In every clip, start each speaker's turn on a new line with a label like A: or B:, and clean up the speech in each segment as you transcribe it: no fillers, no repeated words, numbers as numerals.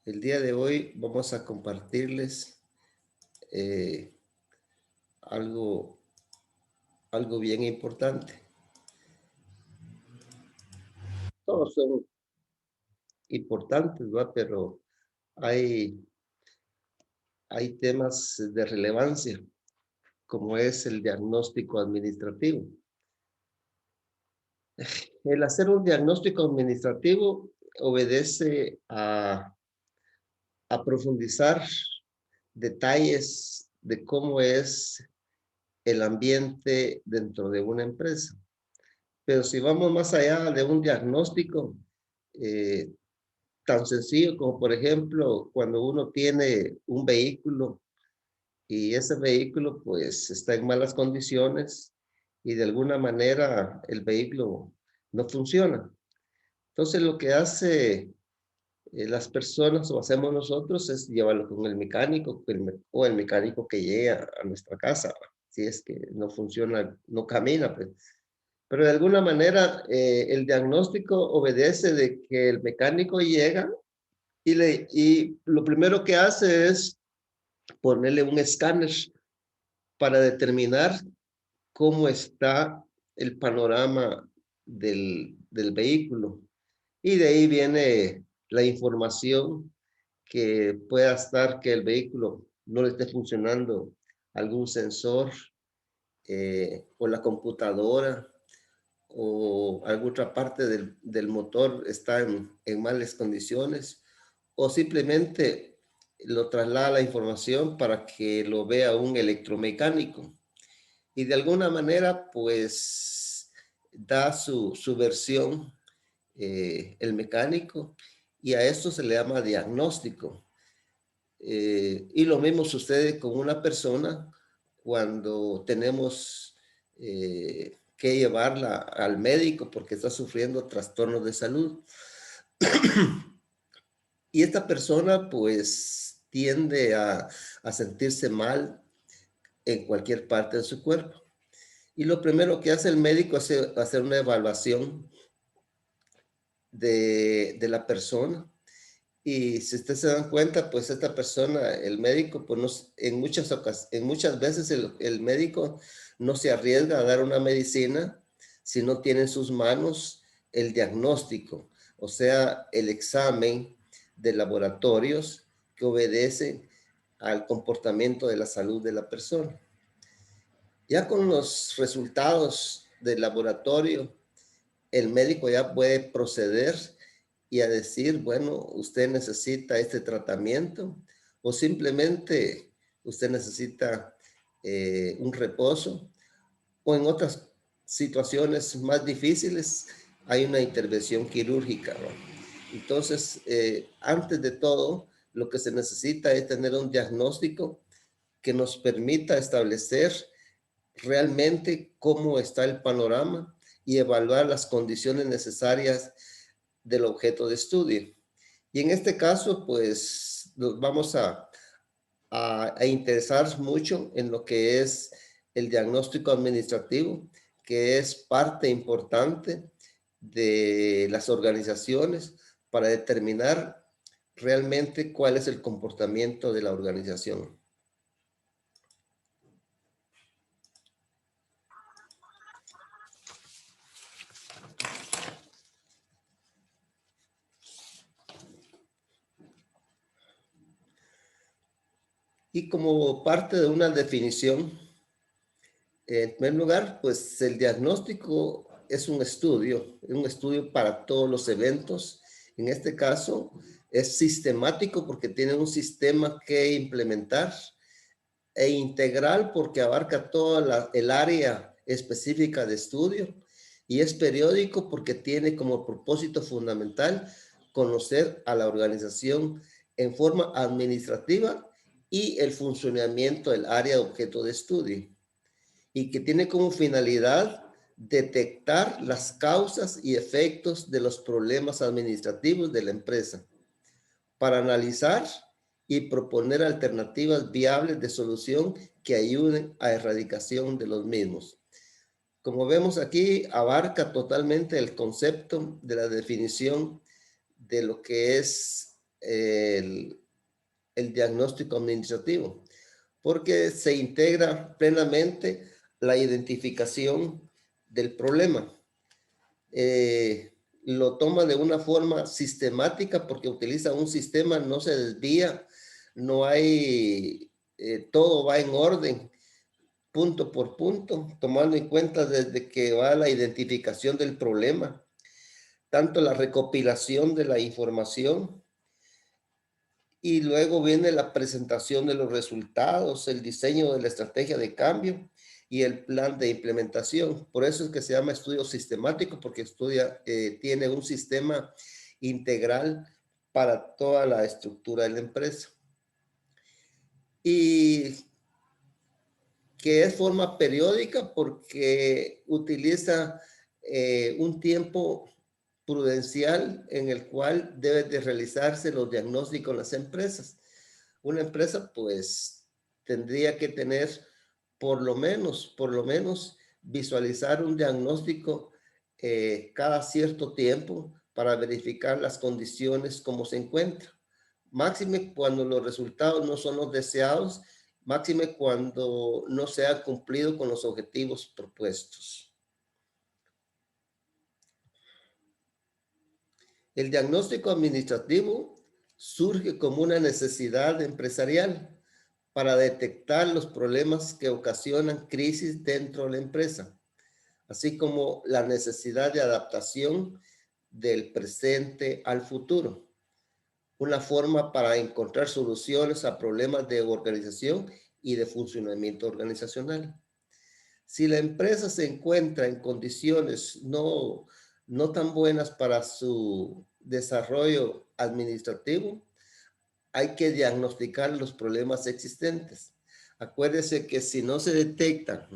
A: El día de hoy vamos a compartirles eh, algo, algo bien importante. Todos son importantes, ¿va? Pero hay, hay temas de relevancia, como es el diagnóstico administrativo. El hacer un diagnóstico administrativo obedece a profundizar detalles de cómo es el ambiente dentro de una empresa. Pero si vamos más allá de un diagnóstico eh, tan sencillo como, por ejemplo, cuando uno tiene un vehículo y ese vehículo pues está en malas condiciones y de alguna manera el vehículo no funciona. Entonces lo que hace las personas o hacemos nosotros es llevarlo con el mecánico o el mecánico que llegue a nuestra casa. Si es que no funciona, no camina, pues. Pero de alguna manera el diagnóstico obedece de que el mecánico llega y lo primero que hace es ponerle un escáner para determinar cómo está el panorama del vehículo. Y de ahí viene la información que pueda estar que el vehículo no le esté funcionando algún sensor o la computadora o alguna otra parte del motor está en malas condiciones o simplemente lo traslada la información para que lo vea un electromecánico y de alguna manera pues da su versión el mecánico y a esto se le llama diagnóstico. Y lo mismo sucede con una persona cuando tenemos que llevarla al médico porque está sufriendo trastornos de salud. Y esta persona pues tiende a sentirse mal en cualquier parte de su cuerpo. Y lo primero que hace el médico es hacer una evaluación de la persona. Y si ustedes se dan cuenta, pues esta persona, el médico, pues en muchas veces el médico no se arriesga a dar una medicina si no tiene en sus manos el diagnóstico, o sea, el examen de laboratorios que obedecen al comportamiento de la salud de la persona. Ya con los resultados del laboratorio, el médico ya puede proceder y a decir, bueno, usted necesita este tratamiento o simplemente usted necesita un reposo o en otras situaciones más difíciles hay una intervención quirúrgica, ¿no? Entonces, antes de todo, lo que se necesita es tener un diagnóstico que nos permita establecer realmente cómo está el panorama y evaluar las condiciones necesarias del objeto de estudio. Y en este caso, pues nos vamos a interesar mucho en lo que es el diagnóstico administrativo, que es parte importante de las organizaciones para determinar realmente cuál es el comportamiento de la organización. Y como parte de una definición, en primer lugar, pues el diagnóstico es un estudio para todos los eventos. En este caso, es sistemático porque tiene un sistema que implementar e integral porque abarca toda el área específica de estudio y es periódico porque tiene como propósito fundamental conocer a la organización en forma administrativa y el funcionamiento del área de objeto de estudio y que tiene como finalidad detectar las causas y efectos de los problemas administrativos de la empresa para analizar y proponer alternativas viables de solución que ayuden a erradicación de los mismos. Como vemos aquí, abarca totalmente el concepto de la definición de lo que es el diagnóstico administrativo, porque se integra plenamente la identificación del problema. Lo toma de una forma sistemática porque utiliza un sistema, no se desvía, no hay, todo va en orden, punto por punto, tomando en cuenta desde que va la identificación del problema, tanto la recopilación de la información y luego viene la presentación de los resultados, el diseño de la estrategia de cambio y el plan de implementación. Por eso es que se llama estudio sistemático, porque tiene un sistema integral para toda la estructura de la empresa. Y que es forma periódica porque utiliza un tiempo prudencial en el cual deben de realizarse los diagnósticos en las empresas. Una empresa pues tendría que tener por lo menos visualizar un diagnóstico cada cierto tiempo para verificar las condiciones como se encuentra. Máxime cuando los resultados no son los deseados, máxime cuando no se ha cumplido con los objetivos propuestos. El diagnóstico administrativo surge como una necesidad empresarial para detectar los problemas que ocasionan crisis dentro de la empresa, así como la necesidad de adaptación del presente al futuro. Una forma para encontrar soluciones a problemas de organización y de funcionamiento organizacional. Si la empresa se encuentra en condiciones no tan buenas para su desarrollo administrativo, hay que diagnosticar los problemas existentes. Acuérdese que si no se detectan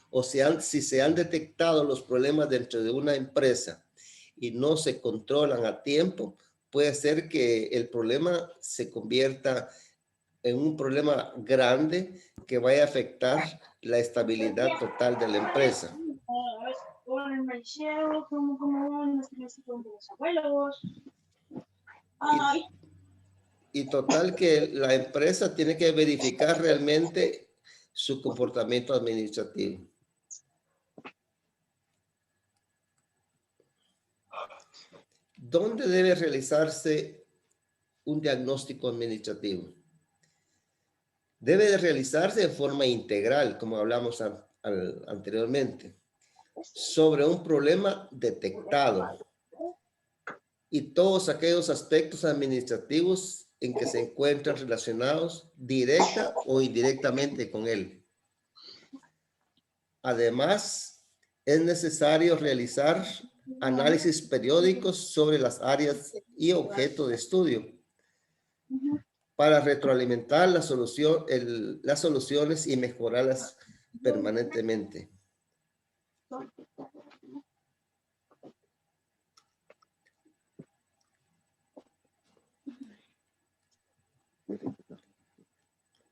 A: o si se han detectado los problemas dentro de una empresa y no se controlan a tiempo, puede ser que el problema se convierta en un problema grande que vaya a afectar la estabilidad total de la empresa. Y total que la empresa tiene que verificar realmente su comportamiento administrativo. ¿Dónde debe realizarse un diagnóstico administrativo? Debe de realizarse de forma integral, como hablamos anteriormente, sobre un problema detectado y todos aquellos aspectos administrativos en que se encuentran relacionados directa o indirectamente con él. Además, es necesario realizar análisis periódicos sobre las áreas y objeto de estudio para retroalimentar las soluciones y mejorarlas permanentemente.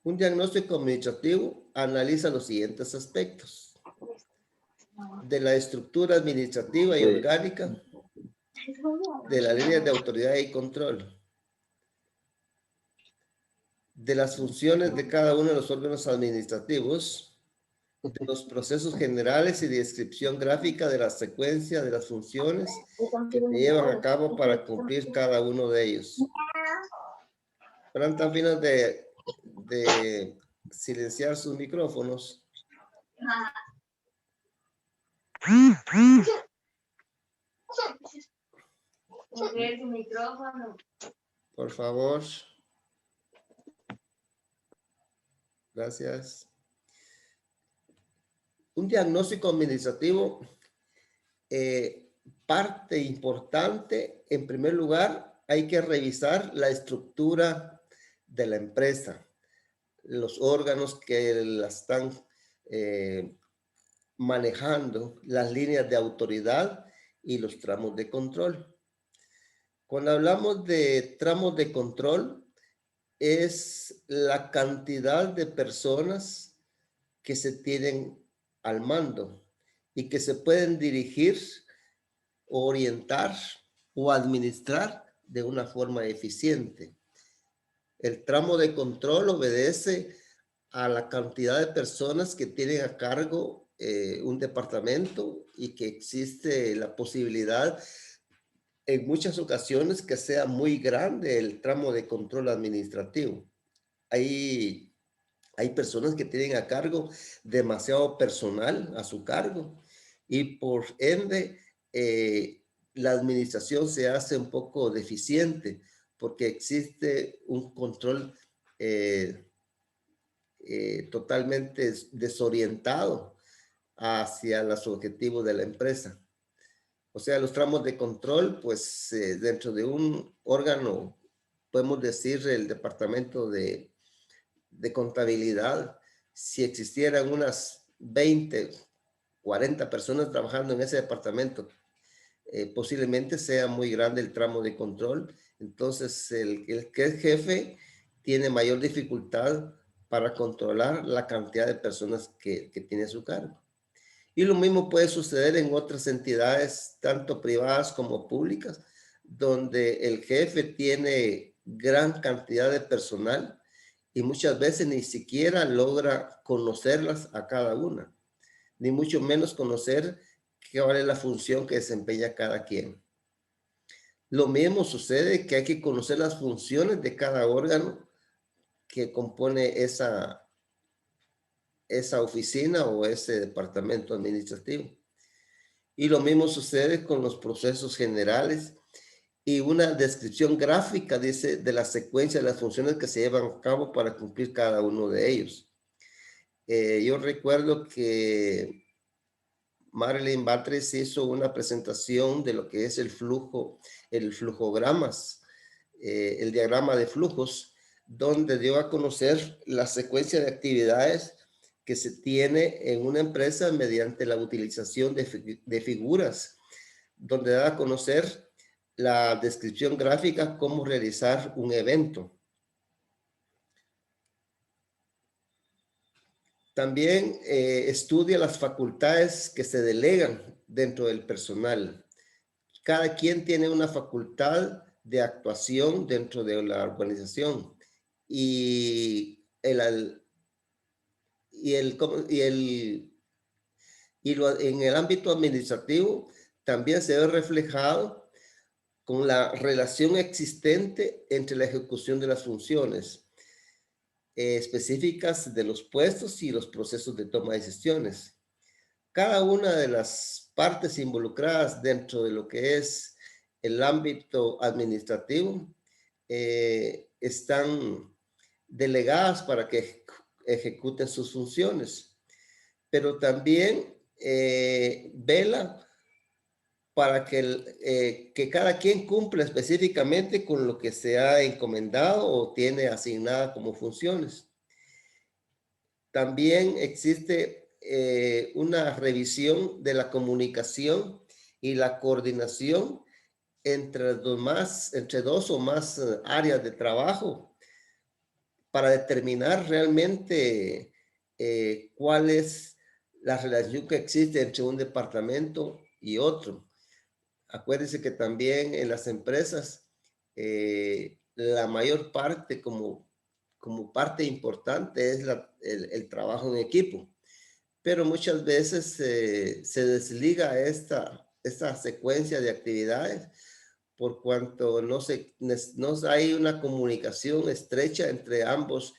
A: Un diagnóstico administrativo analiza los siguientes aspectos: de la estructura administrativa y orgánica, de la línea de autoridad y control, de las funciones de cada uno de los órganos administrativos, de los procesos generales y de descripción gráfica de la secuencia de las funciones que se llevan a cabo para cumplir cada uno de ellos. Plantan finos de silenciar sus micrófonos. Por favor. Gracias. Un diagnóstico administrativo, parte importante, en primer lugar, hay que revisar la estructura de la empresa, los órganos que la están manejando, las líneas de autoridad y los tramos de control. Cuando hablamos de tramos de control, es la cantidad de personas que se tienen al mando y que se pueden dirigir, orientar o administrar de una forma eficiente. El tramo de control obedece a la cantidad de personas que tienen a cargo un departamento y que existe la posibilidad en muchas ocasiones que sea muy grande el tramo de control administrativo. Hay, hay personas que tienen a cargo demasiado personal a su cargo y por ende la administración se hace un poco deficiente porque existe un control totalmente desorientado hacia los objetivos de la empresa. O sea, los tramos de control, pues dentro de un órgano, podemos decir el departamento de contabilidad, si existieran unas 20, 40 personas trabajando en ese departamento, posiblemente sea muy grande el tramo de control. Entonces, el que es jefe tiene mayor dificultad para controlar la cantidad de personas que tiene a su cargo. Y lo mismo puede suceder en otras entidades, tanto privadas como públicas, donde el jefe tiene gran cantidad de personal y muchas veces ni siquiera logra conocerlas a cada una, ni mucho menos conocer cuál es la función que desempeña cada quien. Lo mismo sucede que hay que conocer las funciones de cada órgano que compone esa oficina o ese departamento administrativo. Y lo mismo sucede con los procesos generales y una descripción gráfica, dice, de la secuencia de las funciones que se llevan a cabo para cumplir cada uno de ellos. Yo recuerdo que Marilyn Batres hizo una presentación de lo que es el flujogramas, el diagrama de flujos, donde dio a conocer la secuencia de actividades que se tiene en una empresa mediante la utilización de figuras, donde da a conocer la descripción gráfica, cómo realizar un evento. También estudia las facultades que se delegan dentro del personal. Cada quien tiene una facultad de actuación dentro de la organización y en el ámbito administrativo también se ve reflejado con la relación existente entre la ejecución de las funciones específicas de los puestos y los procesos de toma de decisiones. Cada una de las partes involucradas dentro de lo que es el ámbito administrativo están delegadas para que ejecuten sus funciones, pero también vela para que cada quien cumpla específicamente con lo que se ha encomendado o tiene asignada como funciones. También existe una revisión de la comunicación y la coordinación entre dos o más áreas de trabajo para determinar realmente cuál es la relación que existe entre un departamento y otro. Acuérdense que también en las empresas la mayor parte como parte importante es el trabajo en equipo, pero muchas veces se desliga esta secuencia de actividades por cuanto no hay una comunicación estrecha entre ambos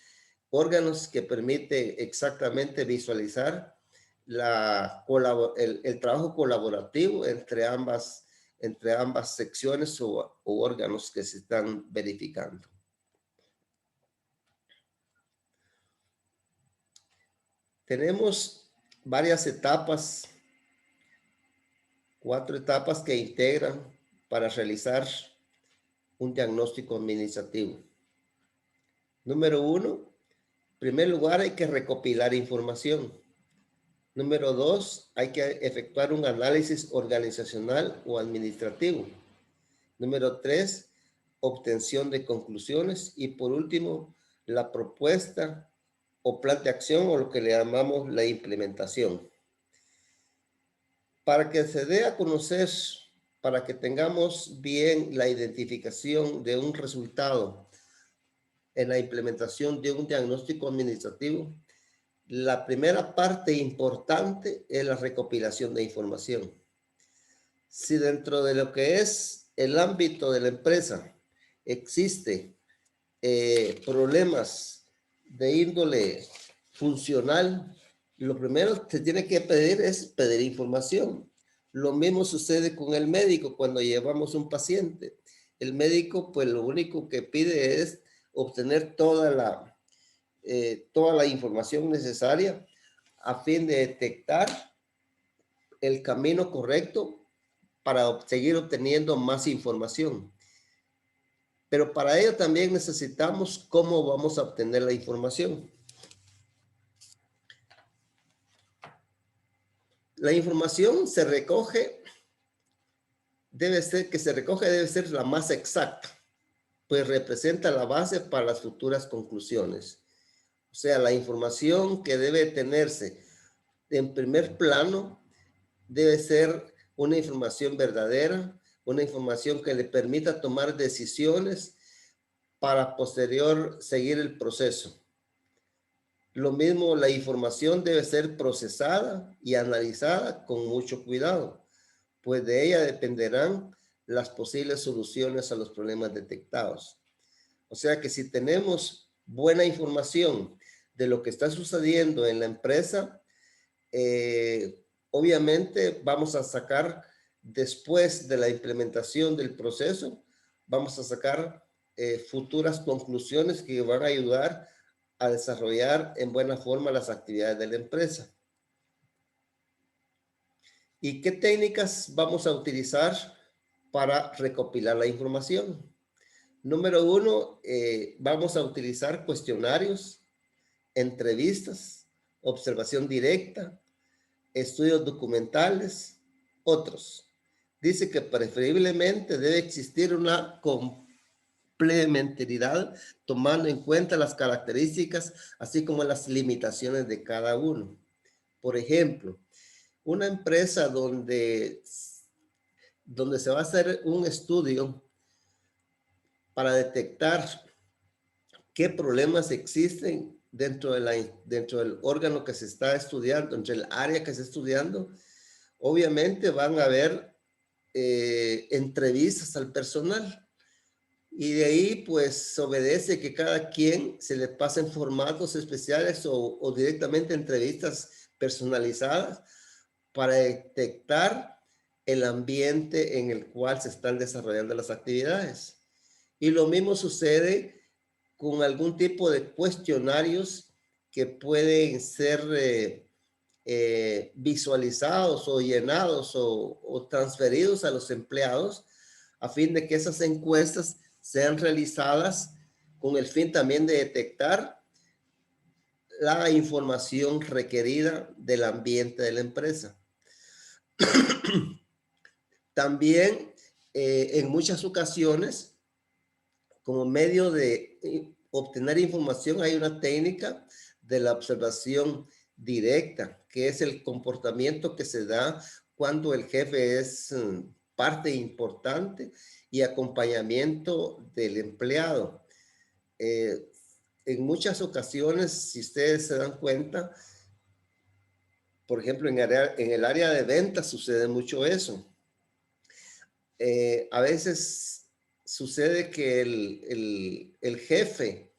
A: órganos que permite exactamente visualizar el trabajo colaborativo entre ambas secciones o órganos que se están verificando. Tenemos varias etapas, 4 etapas que integran para realizar un diagnóstico administrativo. Número 1, en primer lugar hay que recopilar información. Número 2, hay que efectuar un análisis organizacional o administrativo. Número 3, obtención de conclusiones. Y por último, la propuesta o plan de acción o lo que le llamamos la implementación. Para que se dé a conocer para que tengamos bien la identificación de un resultado en la implementación de un diagnóstico administrativo, la primera parte importante es la recopilación de información. Si dentro de lo que es el ámbito de la empresa existe problemas de índole funcional, lo primero que se tiene que pedir es pedir información. Lo mismo sucede con el médico cuando llevamos un paciente. El médico, pues lo único que pide es obtener toda la información necesaria a fin de detectar el camino correcto para seguir obteniendo más información. Pero para ello también necesitamos cómo vamos a obtener la información. La información debe ser la más exacta, pues representa la base para las futuras conclusiones. O sea, la información que debe tenerse en primer plano debe ser una información verdadera, una información que le permita tomar decisiones para posterior seguir el proceso. Lo mismo, la información debe ser procesada y analizada con mucho cuidado, pues de ella dependerán las posibles soluciones a los problemas detectados. O sea que si tenemos buena información de lo que está sucediendo en la empresa, obviamente vamos a sacar, después de la implementación del proceso, vamos a sacar futuras conclusiones que van a ayudar a desarrollar en buena forma las actividades de la empresa. ¿Y qué técnicas vamos a utilizar para recopilar la información? Número uno, vamos a utilizar cuestionarios, entrevistas, observación directa, estudios documentales, otros. Dice que preferiblemente debe existir una complementariedad tomando en cuenta las características así como las limitaciones de cada uno. Por ejemplo, una empresa donde se va a hacer un estudio para detectar qué problemas existen dentro del órgano que se está estudiando, entre el área que se está estudiando, obviamente van a haber entrevistas al personal. Y de ahí, pues, obedece que cada quien se le pasen formatos especiales o directamente entrevistas personalizadas para detectar el ambiente en el cual se están desarrollando las actividades. Y lo mismo sucede con algún tipo de cuestionarios que pueden ser visualizados o llenados o transferidos a los empleados a fin de que esas encuestas sean realizadas con el fin también de detectar la información requerida del ambiente de la empresa. También en muchas ocasiones, como medio de obtener información, hay una técnica de la observación directa, que es el comportamiento que se da cuando el jefe es parte importante y acompañamiento del empleado. En muchas ocasiones, si ustedes se dan cuenta, por ejemplo, en el área de ventas sucede mucho eso. A veces sucede que el jefe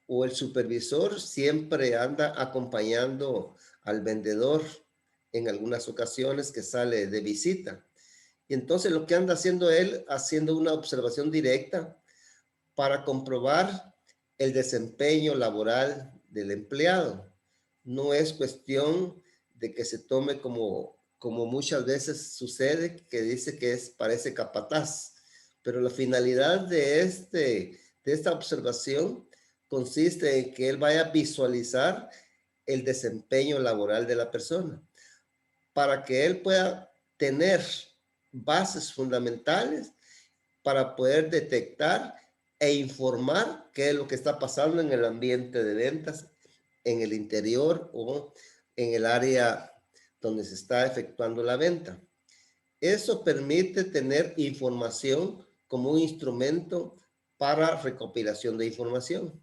A: o el supervisor siempre anda acompañando al vendedor en algunas ocasiones que sale de visita. Y entonces lo que anda haciendo él, haciendo una observación directa para comprobar el desempeño laboral del empleado. No es cuestión de que se tome como muchas veces sucede, que dice que parece capataz, pero la finalidad de esta observación consiste en que él vaya a visualizar el desempeño laboral de la persona, para que él pueda tener bases fundamentales para poder detectar e informar qué es lo que está pasando en el ambiente de ventas, en el interior o en el área donde se está efectuando la venta. Eso permite tener información como un instrumento para recopilación de información.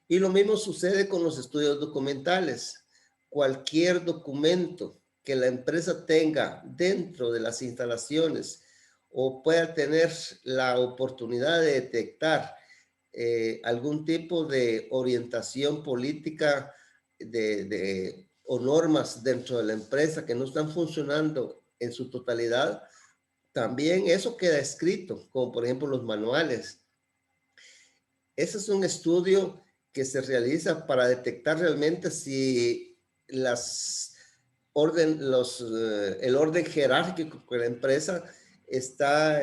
A: Y lo mismo sucede con los estudios documentales. Cualquier documento que la empresa tenga dentro de las instalaciones o pueda tener la oportunidad de detectar algún tipo de orientación política o normas dentro de la empresa que no están funcionando en su totalidad, también eso queda escrito, como por ejemplo los manuales. Ese es un estudio que se realiza para detectar realmente si el orden jerárquico de la empresa está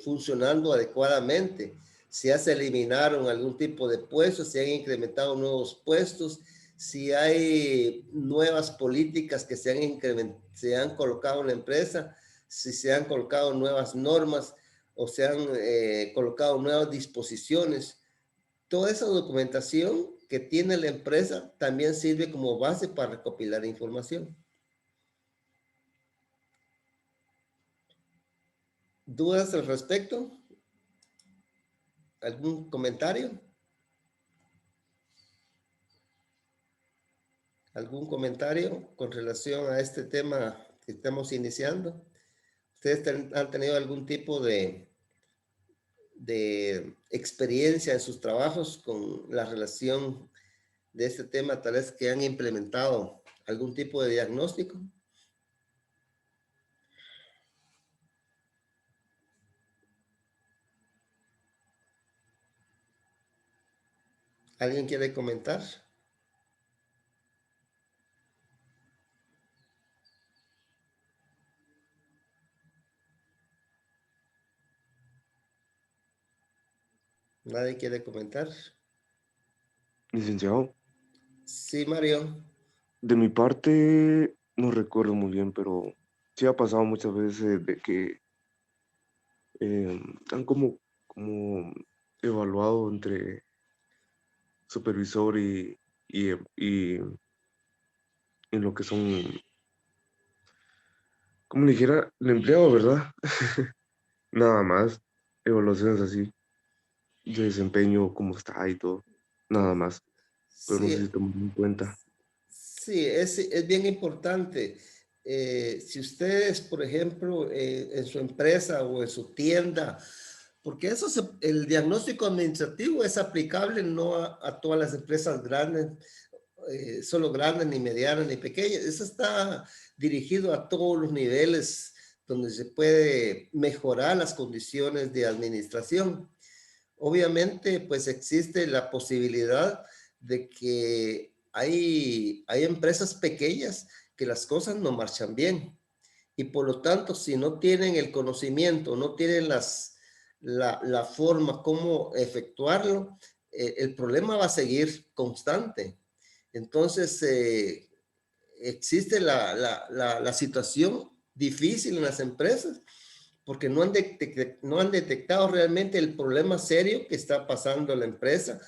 A: funcionando adecuadamente. Si ya se eliminaron algún tipo de puestos, si han incrementado nuevos puestos, si hay nuevas políticas que se han colocado en la empresa, si se han colocado nuevas normas o se han colocado nuevas disposiciones. Toda esa documentación que tiene la empresa también sirve como base para recopilar información. ¿Dudas al respecto? ¿Algún comentario? ¿Algún comentario con relación a este tema que estamos iniciando? ¿Ustedes han tenido algún tipo de experiencia en sus trabajos con la relación de este tema, tal vez que han implementado algún tipo de diagnóstico? ¿Alguien quiere comentar? ¿Nadie quiere comentar?
B: Licenciado,
A: Sí, Mario.
B: de mi parte no recuerdo muy bien, pero sí ha pasado muchas veces de que han como evaluado entre supervisor y en lo que son, como le dijera, el empleado, ¿verdad? Nada más, evaluaciones así, de desempeño, cómo está y todo, nada más, pero no sé si
A: Sí,
B: toman en cuenta.
A: sí, es bien importante. Si ustedes, por ejemplo, en su empresa o en su tienda, porque el diagnóstico administrativo es aplicable no a todas las empresas grandes, solo grandes, ni medianas, ni pequeñas. Eso está dirigido a todos los niveles donde se puede mejorar las condiciones de administración. Obviamente, pues existe la posibilidad de que hay empresas pequeñas que las cosas no marchan bien y por lo tanto, si no tienen el conocimiento, no tienen la forma cómo efectuarlo, el problema va a seguir constante. Entonces, existe la situación difícil en las empresas porque no han detectado realmente el problema serio que está pasando en la empresa.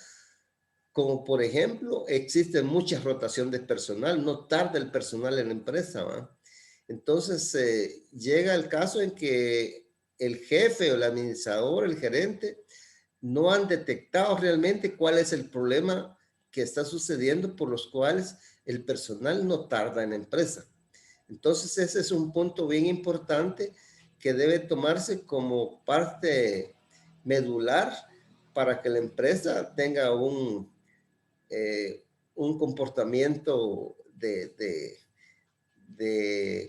A: Como por ejemplo, existe mucha rotación de personal, no tarda el personal en la empresa, ¿va? Entonces, llega el caso en que el jefe o el administrador, el gerente, no han detectado realmente cuál es el problema que está sucediendo por los cuales el personal no tarda en la empresa. Entonces, ese es un punto bien importante que debe tomarse como parte medular para que la empresa tenga un comportamiento de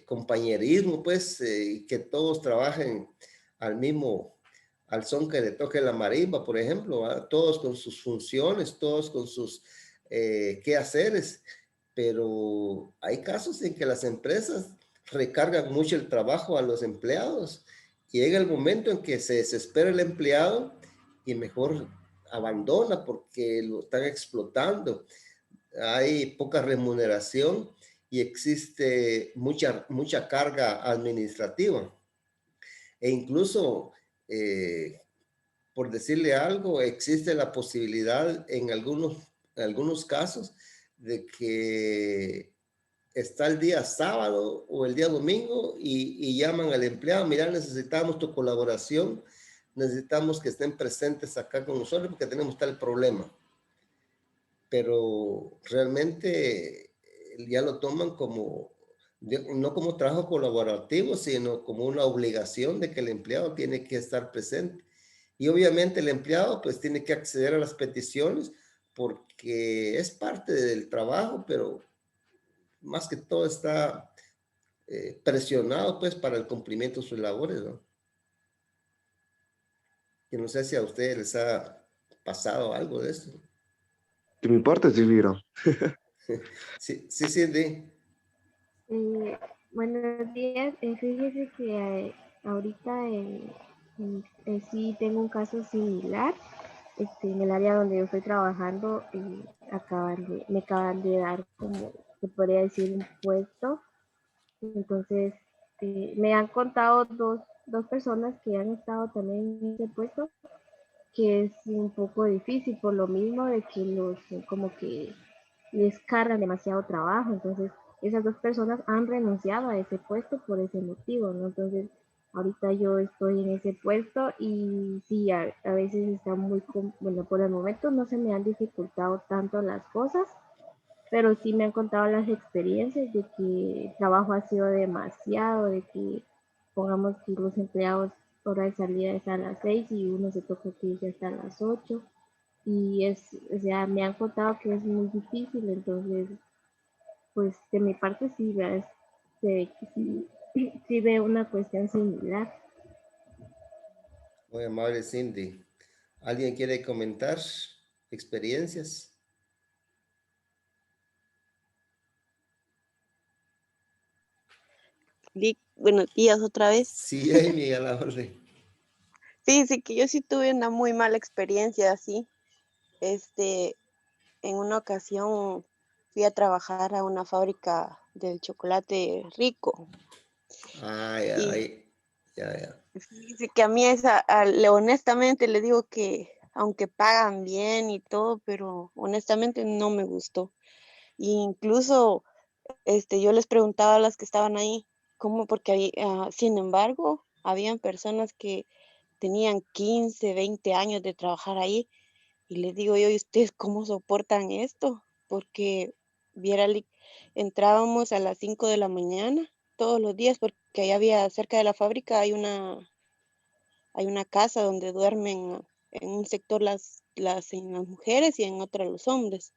A: compañerismo, pues, y que todos trabajen al son que le toque la marimba, por ejemplo, ¿va? Todos con sus funciones, todos con sus quehaceres, pero hay casos en que las empresas recargan mucho el trabajo a los empleados y llega el momento en que se desespera el empleado y mejor abandona porque lo están explotando. Hay poca remuneración y existe mucha carga administrativa. E incluso, eh, por decirle algo, existe la posibilidad en algunos casos de que está el día sábado o el día domingo y llaman al empleado, mira, necesitamos tu colaboración, necesitamos que estén presentes acá con nosotros porque tenemos tal problema. Pero realmente ya lo toman como, no como trabajo colaborativo, sino como una obligación de que el empleado tiene que estar presente. Y obviamente el empleado pues tiene que acceder a las peticiones porque es parte del trabajo, pero más que todo está presionado pues para el cumplimiento de sus labores, ¿no? Que no sé si a ustedes les ha pasado algo de eso.
B: De mi parte, sí, mira.
A: Sí, sí, sí,
C: Eh, Buenos días. Fíjese que ahorita sí tengo un caso similar. En el área donde yo estoy trabajando, me acaban de dar, como se podría decir, un puesto. Entonces, me han contado dos personas que han estado también en ese puesto, que es un poco difícil por lo mismo de que como que les cargan demasiado trabajo. Entonces, esas dos personas han renunciado a ese puesto por ese motivo, ¿no? Entonces, ahorita yo estoy en ese puesto y sí, a veces está bueno, por el momento no se me han dificultado tanto las cosas, pero sí me han contado las experiencias de que el trabajo ha sido demasiado, de que pongamos que los empleados hora de salida es a las 6 y uno se toca que irse hasta las 8 y o sea, me han contado que es muy difícil. Entonces, pues de mi parte sí, ¿verdad? Se ve que sí, sí veo una cuestión similar.
A: muy amable Cindy. ¿Alguien quiere comentar experiencias?
D: Buenos días otra vez.
A: Sí, Amy, a la orden.
D: Fíjense que yo sí tuve una muy mala experiencia así. En una ocasión fui a trabajar a una fábrica del chocolate rico
A: Ay,
D: y
A: ay, ya.
D: fíjense que a mí honestamente le digo que aunque pagan bien y todo, pero honestamente no me gustó. E incluso yo les preguntaba a las que estaban ahí cómo, porque sin embargo, habían personas que tenían 15, 20 años de trabajar ahí y les digo yo, ¿y ustedes cómo soportan esto? Porque viérale, entrábamos a las 5 de la mañana todos los días porque ahí había, cerca de la fábrica hay una casa donde duermen en un sector las mujeres y en otro los hombres.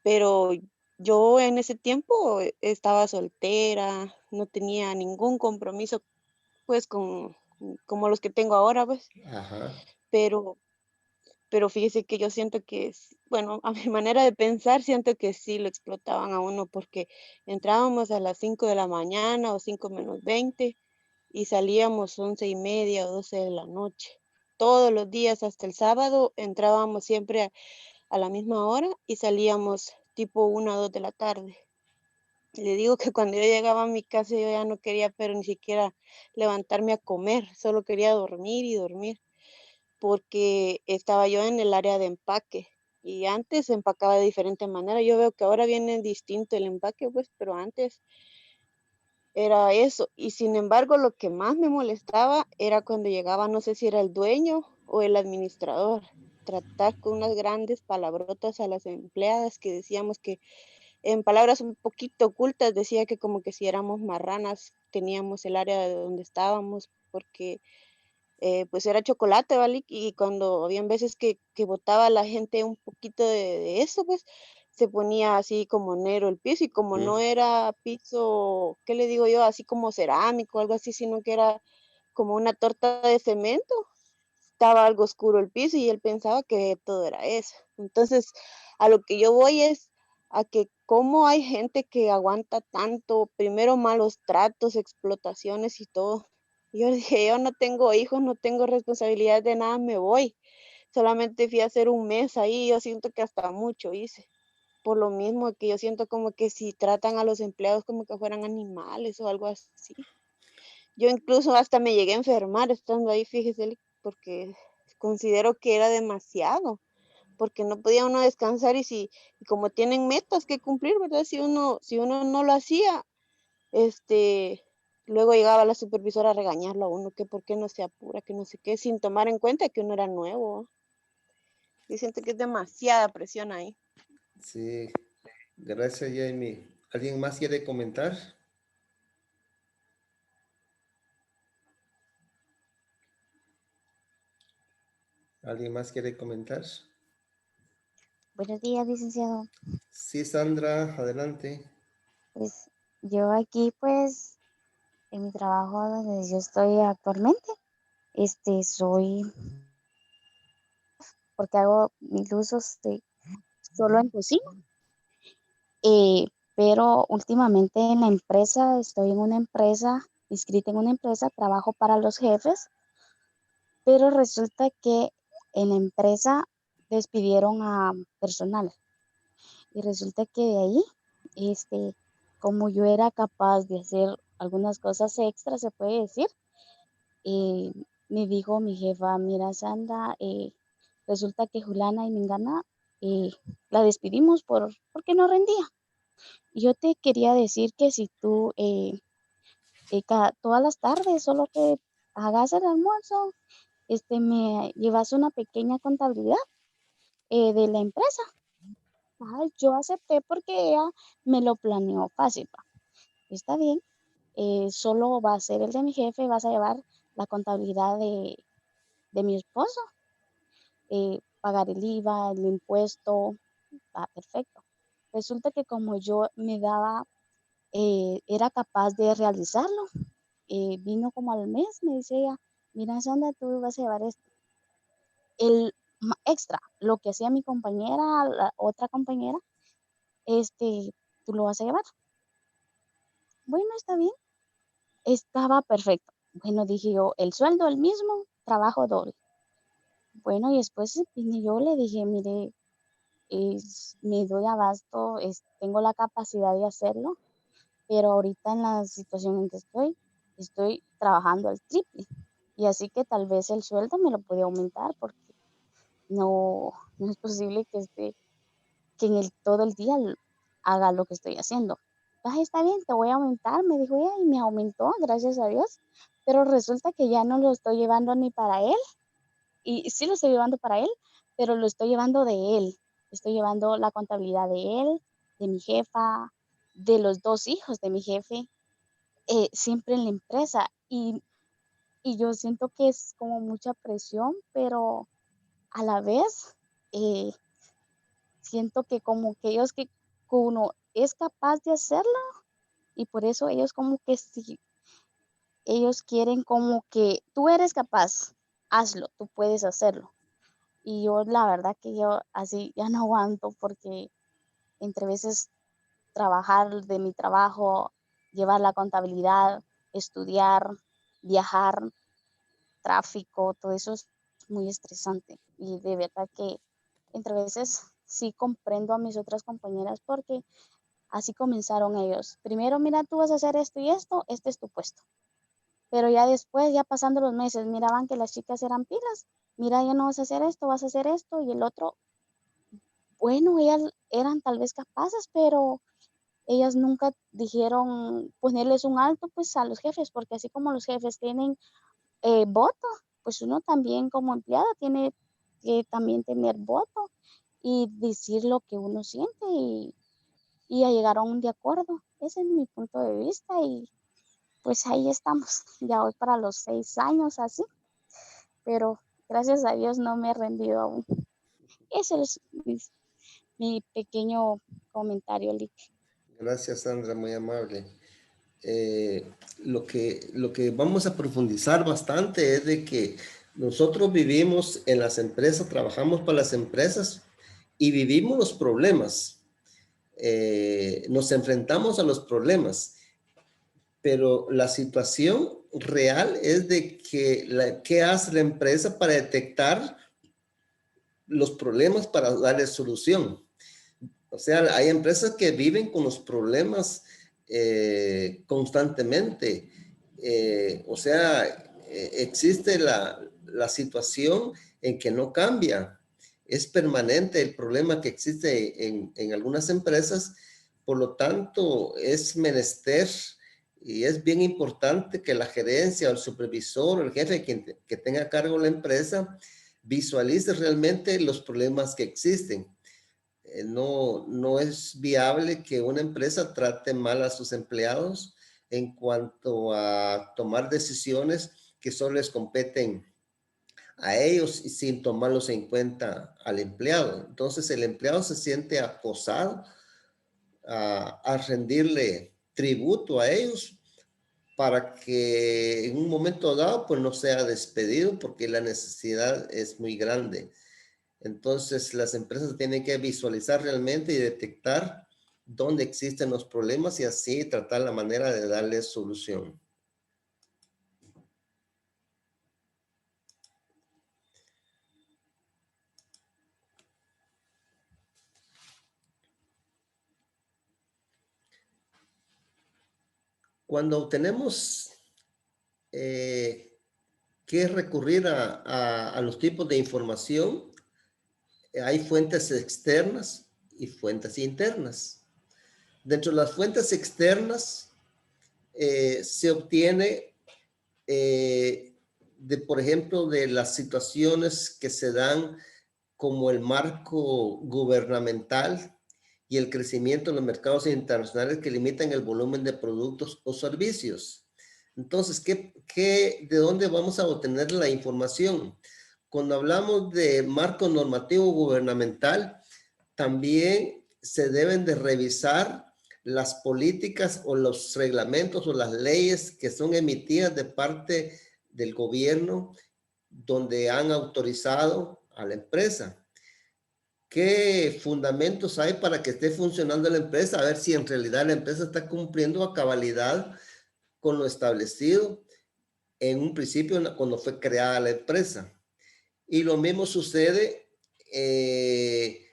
D: Pero yo en ese tiempo estaba soltera, no tenía ningún compromiso pues como los que tengo ahora, pues,
A: Ajá.
D: pero, pero fíjese que yo siento que, bueno, a mi manera de pensar, siento que sí lo explotaban a uno porque entrábamos a las 5 de la mañana o 5 menos 20 y salíamos 11:30 o 12 de la noche. Todos los días hasta el sábado entrábamos siempre a la misma hora y salíamos tipo 1 o 2 de la tarde. Le digo que cuando yo llegaba a mi casa yo ya no quería, pero ni siquiera levantarme a comer, solo quería dormir y dormir, porque estaba yo en el área de empaque y antes se empacaba de diferente manera. Yo veo que ahora viene distinto el empaque, pues, pero antes era eso. Y sin embargo, lo que más me molestaba era cuando llegaba, no sé si era el dueño o el administrador, tratar con unas grandes palabrotas a las empleadas que decíamos que en palabras un poquito ocultas decía que como que si éramos marranas teníamos el área de donde estábamos porque pues era chocolate, ¿vale? Y cuando habían veces que botaba la gente un poquito de eso, pues se ponía así como negro el piso y como no
A: Mm.
D: era piso, ¿qué le digo yo? Así como cerámico o algo así, sino que era como una torta de cemento, estaba algo oscuro el piso y él pensaba que todo era eso. Entonces, a lo que yo voy es a que cómo hay gente que aguanta tanto, primero malos tratos, explotaciones y todo. Yo dije, yo no tengo hijos, no tengo responsabilidad de nada, me voy. Solamente fui a hacer un mes ahí, yo siento que hasta mucho hice. Por lo mismo que yo siento como que si tratan a los empleados como que fueran animales o algo así. Yo incluso hasta me llegué a enfermar estando ahí, fíjese, porque considero que era demasiado, porque no podía uno descansar y como tienen metas que cumplir, ¿verdad? Si uno no lo hacía, luego llegaba la supervisora a regañarlo a uno, que por qué no se apura, que no sé qué, sin tomar en cuenta que uno era nuevo. Y siento que es demasiada presión ahí.
A: Sí, gracias, Jamie. ¿Alguien más quiere comentar? ¿Alguien más quiere comentar?
E: Buenos días, licenciado.
A: Sí, Sandra, adelante.
E: Pues yo aquí, pues, en mi trabajo donde yo estoy actualmente, soy, porque hago mis usos solo en cocina, eh, pero últimamente en la empresa, estoy en una empresa, inscrita en una empresa, trabajo para los jefes, pero resulta que en la empresa despidieron a personal y resulta que de ahí, como yo era capaz de hacer algunas cosas extras, se puede decir, eh, me dijo mi jefa, mira Sandra, resulta que Juliana y Mengana eh, la despedimos porque no rendía. Y yo te quería decir que si tú todas las tardes, solo que hagas el almuerzo, me llevas una pequeña contabilidad de la empresa. Ay, yo acepté porque ella me lo planeó fácil. Pa. Está bien, solo va a ser el de mi jefe, vas a llevar la contabilidad de mi esposo, pagar el IVA, el impuesto, perfecto. Resulta que como yo era capaz de realizarlo, vino como al mes, me dice ella, mira Sandra, tú vas a llevar esto. El extra, lo que hacía mi compañera, la otra compañera, tú lo vas a llevar. Bueno, está bien, estaba perfecto. Bueno, dije yo, el sueldo el mismo, trabajo doble. Bueno, y después vine yo, le dije, mire, me doy abasto, tengo la capacidad de hacerlo, pero ahorita en la situación en que estoy trabajando al triple. Y así que tal vez el sueldo me lo puede aumentar porque no es posible que todo el día haga lo que estoy haciendo. Ay, está bien, te voy a aumentar, me dijo ella, y me aumentó, gracias a Dios. Pero resulta que ya no lo estoy llevando ni para él, y sí lo estoy llevando para él, pero lo estoy llevando de él. Estoy llevando la contabilidad de él, de mi jefa, de los 2 hijos de mi jefe, siempre en la empresa. Y yo siento que es como mucha presión, pero a la vez siento que como que que uno es capaz de hacerlo y por eso ellos como que si ellos quieren como que tú eres capaz, hazlo, tú puedes hacerlo. Y yo la verdad que yo así ya no aguanto porque entre veces trabajar de mi trabajo, llevar la contabilidad, estudiar, viajar, tráfico, todo eso es muy estresante. Y de verdad que entre veces sí comprendo a mis otras compañeras porque así comenzaron ellos. Primero, mira, tú vas a hacer esto y esto, este es tu puesto. Pero ya después, ya pasando los meses, miraban que las chicas eran pilas. Mira, ya no vas a hacer esto, vas a hacer esto. Y el otro, bueno, ellas eran tal vez capaces, pero ellas nunca dijeron ponerles un alto pues a los jefes, porque así como los jefes tienen voto, pues uno también como empleado tiene que también tener voto y decir lo que uno siente y a llegar a un de acuerdo. Ese es mi punto de vista y pues ahí estamos, ya voy para los 6 años así, pero gracias a Dios no me he rendido aún. Ese es mi pequeño comentario, Lick.
A: Gracias, Sandra, muy amable. Lo que vamos a profundizar bastante es de que nosotros vivimos en las empresas, trabajamos para las empresas y vivimos los problemas. Nos enfrentamos a los problemas, pero la situación real es de que ¿qué hace la empresa para detectar los problemas para darle solución? O sea, hay empresas que viven con los problemas constantemente. O sea, existe la situación en que no cambia. es permanente el problema que existe en algunas empresas. Por lo tanto, es menester y es bien importante que la gerencia o el supervisor o el jefe que tenga a cargo la empresa visualice realmente los problemas que existen. No es viable que una empresa trate mal a sus empleados en cuanto a tomar decisiones que solo les competen a ellos y sin tomarlos en cuenta al empleado. Entonces el empleado se siente acosado a rendirle tributo a ellos para que en un momento dado pues no sea despedido porque la necesidad es muy grande. Entonces las empresas tienen que visualizar realmente y detectar dónde existen los problemas y así tratar la manera de darles solución. Cuando tenemos que recurrir a los tipos de información, hay fuentes externas y fuentes internas. Dentro de las fuentes externas se obtiene por ejemplo, de las situaciones que se dan como el marco gubernamental y el crecimiento en los mercados internacionales que limitan el volumen de productos o servicios. Entonces, de dónde vamos a obtener la información? Cuando hablamos de marco normativo gubernamental, también se deben de revisar las políticas o los reglamentos o las leyes que son emitidas de parte del gobierno donde han autorizado a la empresa. ¿Qué fundamentos hay para que esté funcionando la empresa? A ver si en realidad la empresa está cumpliendo a cabalidad con lo establecido en un principio cuando fue creada la empresa. Y lo mismo sucede en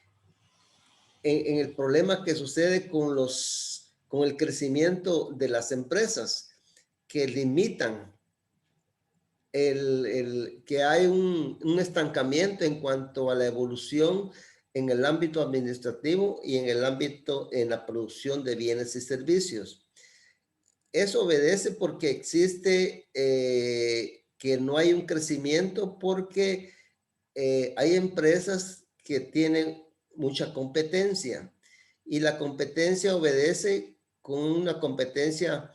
A: el problema que sucede con el crecimiento de las empresas que limitan que hay un estancamiento en cuanto a la evolución en el ámbito administrativo y en el ámbito en la producción de bienes y servicios. Eso obedece porque existe que no hay un crecimiento porque hay empresas que tienen mucha competencia y la competencia obedece con una competencia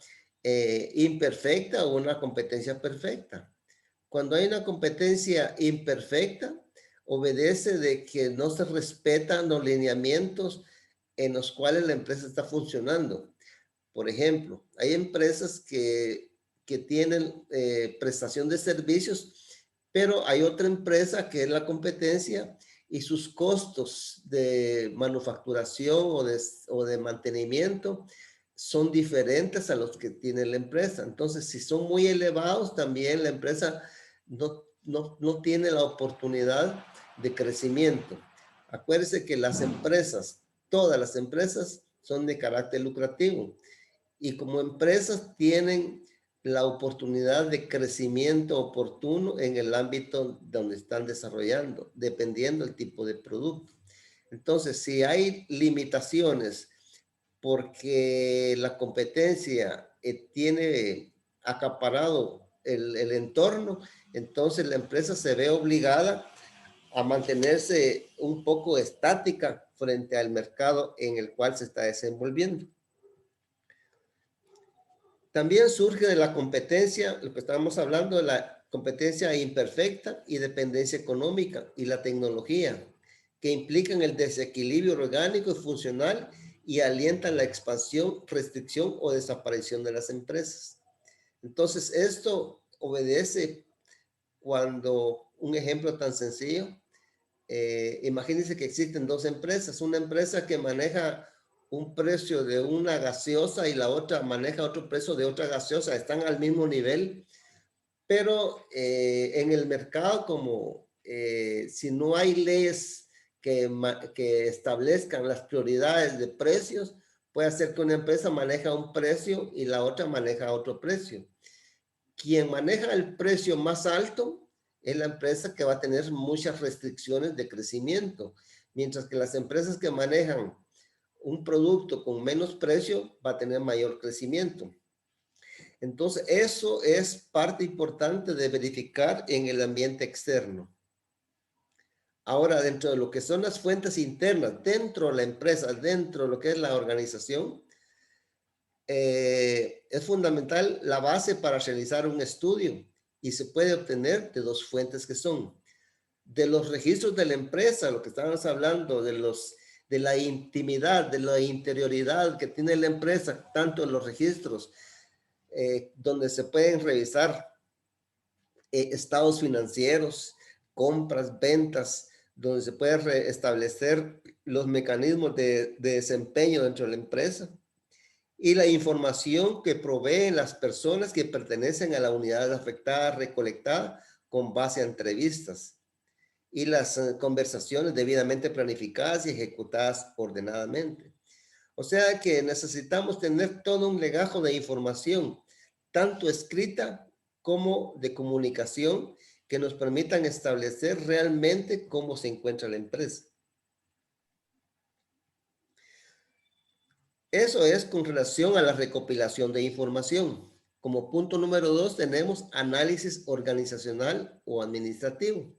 A: imperfecta o una competencia perfecta. Cuando hay una competencia imperfecta, obedece de que no se respetan los lineamientos en los cuales la empresa está funcionando. Por ejemplo, hay empresas que tienen prestación de servicios, pero hay otra empresa que es la competencia y sus costos de manufacturación o de mantenimiento son diferentes a los que tiene la empresa. Entonces, si son muy elevados, también la empresa no tiene la oportunidad de crecimiento. Acuérdense que las empresas, todas las empresas son de carácter lucrativo y como empresas tienen la oportunidad de crecimiento oportuno en el ámbito donde están desarrollando, dependiendo del tipo de producto. Entonces, si hay limitaciones porque la competencia tiene acaparado el entorno, entonces la empresa se ve obligada a mantenerse un poco estática frente al mercado en el cual se está desenvolviendo. También surge de la competencia, lo que estábamos hablando, de la competencia imperfecta y dependencia económica y la tecnología, que implican el desequilibrio orgánico y funcional y alientan la expansión, restricción o desaparición de las empresas. Entonces, esto obedece cuando, un ejemplo tan sencillo, imagínense que existen dos empresas, una empresa que maneja un precio de una gaseosa y la otra maneja otro precio de otra gaseosa, están al mismo nivel, pero en el mercado como si no hay leyes que establezcan las prioridades de precios, puede hacer que una empresa maneja un precio y la otra maneja otro precio. Quien maneja el precio más alto es la empresa que va a tener muchas restricciones de crecimiento, mientras que las empresas que manejan un producto con menos precio va a tener mayor crecimiento. Entonces, eso es parte importante de verificar en el ambiente externo. Ahora, dentro de lo que son las fuentes internas, dentro de la empresa, dentro de lo que es la organización, es fundamental la base para realizar un estudio y se puede obtener de dos fuentes que son de los registros de la empresa, lo que estábamos hablando, de la intimidad, de la interioridad que tiene la empresa, tanto en los registros, donde se pueden revisar estados financieros, compras, ventas, donde se puede establecer los mecanismos de desempeño dentro de la empresa y la información que proveen las personas que pertenecen a la unidad afectada recolectada con base a entrevistas y las conversaciones debidamente planificadas y ejecutadas ordenadamente. O sea que necesitamos tener todo un legajo de información, tanto escrita como de comunicación, que nos permitan establecer realmente cómo se encuentra la empresa. Eso es con relación a la recopilación de información. Como punto número 2 tenemos análisis organizacional o administrativo.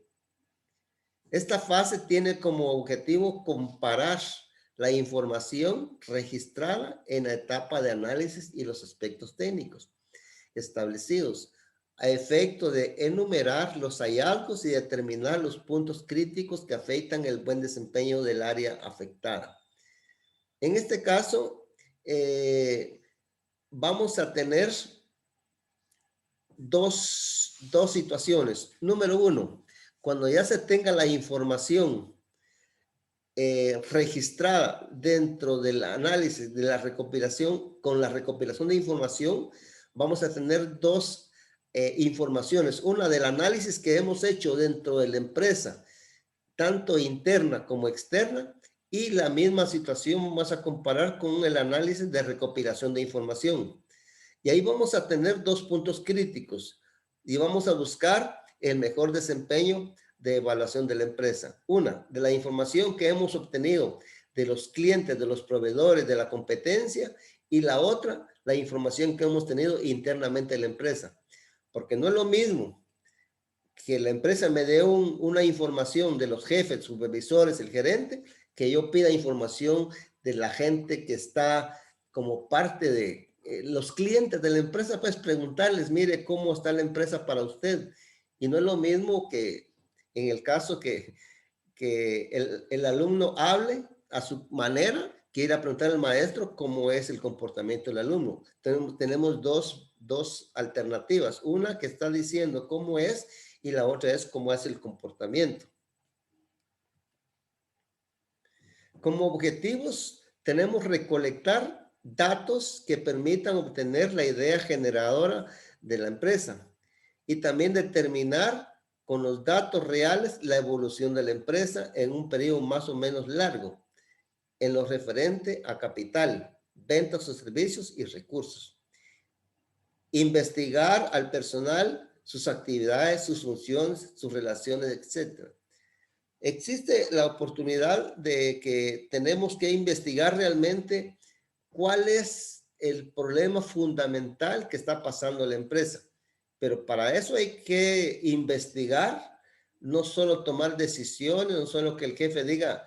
A: Esta fase tiene como objetivo comparar la información registrada en la etapa de análisis y los aspectos técnicos establecidos a efecto de enumerar los hallazgos y determinar los puntos críticos que afectan el buen desempeño del área afectada. En este caso, vamos a tener dos situaciones. Número 1, cuando ya se tenga la información registrada dentro del análisis de la recopilación, con la recopilación de información, vamos a tener dos informaciones. Una del análisis que hemos hecho dentro de la empresa, tanto interna como externa, y la misma situación vamos a comparar con el análisis de recopilación de información. Y ahí vamos a tener dos puntos críticos y vamos a buscar el mejor desempeño de evaluación de la empresa. Una, de la información que hemos obtenido de los clientes, de los proveedores, de la competencia, y la otra, la información que hemos tenido internamente en la empresa. Porque no es lo mismo que la empresa me dé una información de los jefes, supervisores, el gerente, que yo pida información de la gente que está como parte de los clientes de la empresa, pues preguntarles, mire, ¿cómo está la empresa para usted? Y no es lo mismo que en el caso que el alumno hable a su manera, que ir a preguntar al maestro cómo es el comportamiento del alumno. Tenemos dos alternativas. Una que está diciendo cómo es y la otra es cómo es el comportamiento. Como objetivos, tenemos recolectar datos que permitan obtener la idea generadora de la empresa y también determinar con los datos reales la evolución de la empresa en un periodo más o menos largo, en lo referente a capital, ventas o servicios y recursos. Investigar al personal, sus actividades, sus funciones, sus relaciones, etc. Existe la oportunidad de que tenemos que investigar realmente cuál es el problema fundamental que está pasando en la empresa. Pero para eso hay que investigar, no solo tomar decisiones, no solo que el jefe diga,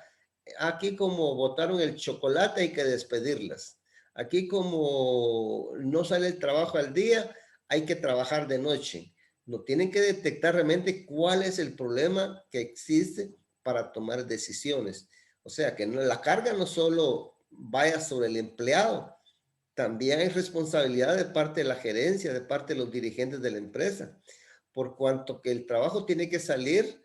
A: aquí como botaron el chocolate hay que despedirlas. Aquí como no sale el trabajo al día, hay que trabajar de noche. No tienen que detectar realmente cuál es el problema que existe para tomar decisiones. O sea, que la carga no solo vaya sobre el empleado, también hay responsabilidad de parte de la gerencia, de parte de los dirigentes de la empresa, por cuanto que el trabajo tiene que salir,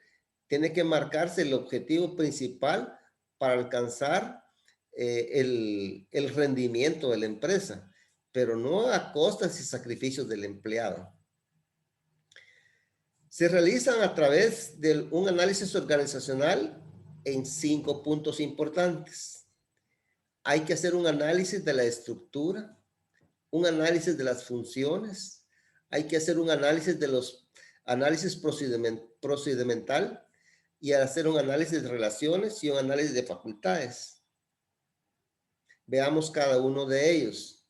A: tiene que marcarse el objetivo principal para alcanzar el rendimiento de la empresa, pero no a costas y sacrificios del empleado. Se realizan a través de un análisis organizacional en 5 puntos importantes. Hay que hacer un análisis de la estructura, un análisis de las funciones, hay que hacer un análisis de los análisis procedimental y hacer un análisis de relaciones y un análisis de facultades. Veamos cada uno de ellos.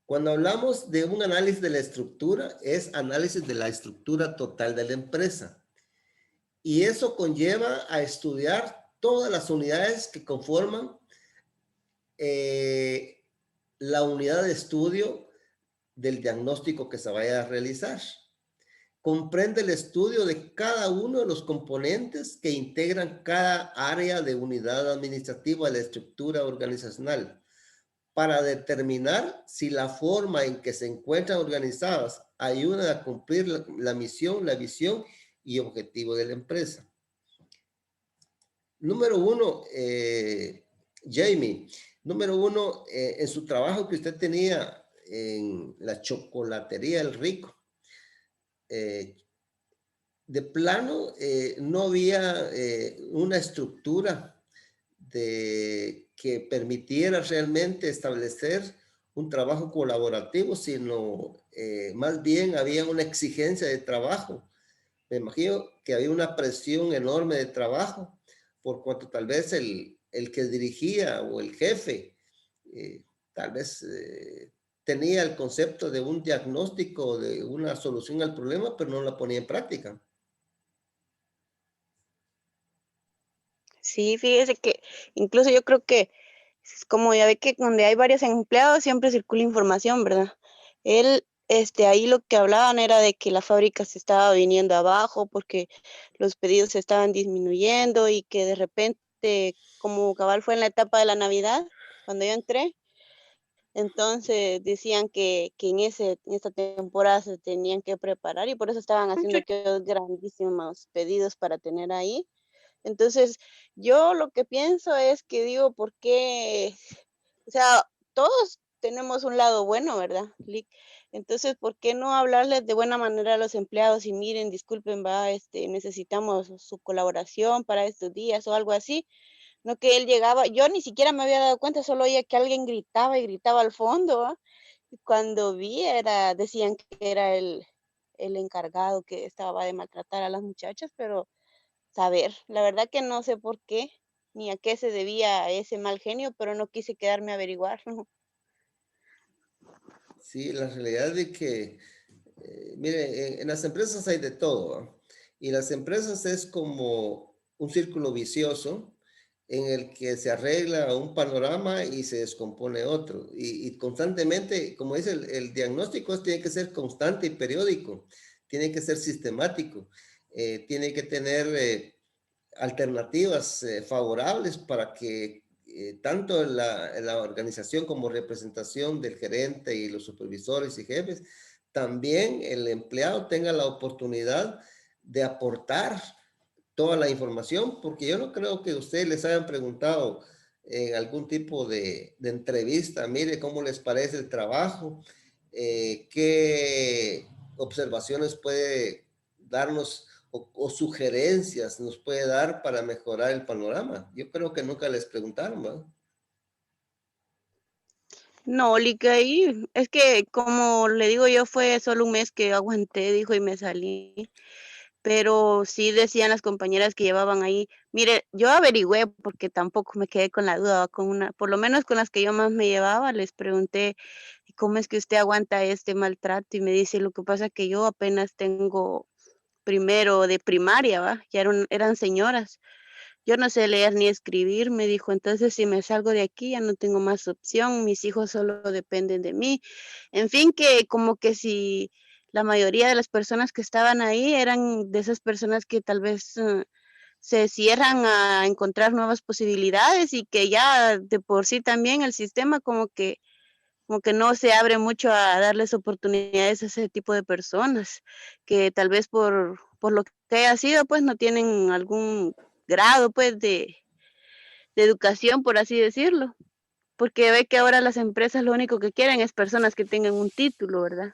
A: Cuando hablamos de un análisis de la estructura, es análisis de la estructura total de la empresa. Y eso conlleva a estudiar todas las unidades que conforman la unidad de estudio del diagnóstico que se vaya a realizar. Comprende el estudio de cada uno de los componentes que integran cada área de unidad administrativa de la estructura organizacional para determinar si la forma en que se encuentran organizadas ayuda a cumplir la misión, la visión y objetivo de la empresa. Número uno, Jamie, en su trabajo que usted tenía en la chocolatería El Rico, de plano no había una estructura que permitiera realmente establecer un trabajo colaborativo, sino más bien había una exigencia de trabajo. Me imagino que había una presión enorme de trabajo, por cuanto tal vez el que dirigía o el jefe tal vez tenía el concepto de un diagnóstico, de una solución al problema, pero no la ponía en práctica.
D: Sí, fíjese que incluso yo creo que, como ya ve que donde hay varios empleados siempre circula información, ¿verdad? Él, ahí lo que hablaban era de que la fábrica se estaba viniendo abajo porque los pedidos se estaban disminuyendo y que de repente, como cabal fue en la etapa de la Navidad, cuando yo entré, entonces decían que en esta temporada se tenían que preparar y por eso estaban haciendo aquellos grandísimos pedidos para tener ahí. Entonces, yo lo que pienso es que digo, ¿por qué? O sea, todos tenemos un lado bueno, ¿verdad, Lick? Entonces, ¿por qué no hablarles de buena manera a los empleados y miren, disculpen, va, necesitamos su colaboración para estos días o algo así? No que él llegaba, yo ni siquiera me había dado cuenta, solo oía que alguien gritaba y gritaba al fondo, ¿va? Y cuando vi decían que era el encargado que estaba de maltratar a las muchachas, pero saber. La verdad que no sé por qué, ni a qué se debía ese mal genio, pero no quise quedarme a averiguar.
A: Sí, la realidad es que, mire, en las empresas hay de todo, ¿no? Y las empresas es como un círculo vicioso en el que se arregla un panorama y se descompone otro. Y constantemente, como dice el diagnóstico, tiene que ser constante y periódico, tiene que ser sistemático, tiene que tener alternativas favorables para que tanto la organización como representación del gerente y los supervisores y jefes, también el empleado tenga la oportunidad de aportar toda la información, porque yo no creo que ustedes les hayan preguntado en algún tipo de entrevista, mire cómo les parece el trabajo, qué observaciones puede darnos o sugerencias nos puede dar para mejorar el panorama. Yo creo que nunca les preguntaron, ¿no?
D: No, Lica, ahí es que como le digo yo, fue solo un mes que aguanté, dijo, y me salí. Pero sí decían las compañeras que llevaban ahí. Mire, yo averigüé porque tampoco me quedé con la duda, por lo menos con las que yo más me llevaba, les pregunté, ¿cómo es que usted aguanta este maltrato? Y me dice, lo que pasa es que yo apenas tengo primero de primaria, ¿va? Ya eran señoras. Yo no sé leer ni escribir, me dijo, entonces si me salgo de aquí ya no tengo más opción, mis hijos solo dependen de mí. En fin, que como que si la mayoría de las personas que estaban ahí eran de esas personas que tal vez se cierran a encontrar nuevas posibilidades y que ya de por sí también el sistema como que no se abre mucho a darles oportunidades a ese tipo de personas, que tal vez por lo que haya sido, pues no tienen algún grado, pues, de educación, por así decirlo. Porque ve que ahora las empresas lo único que quieren es personas que tengan un título, ¿verdad?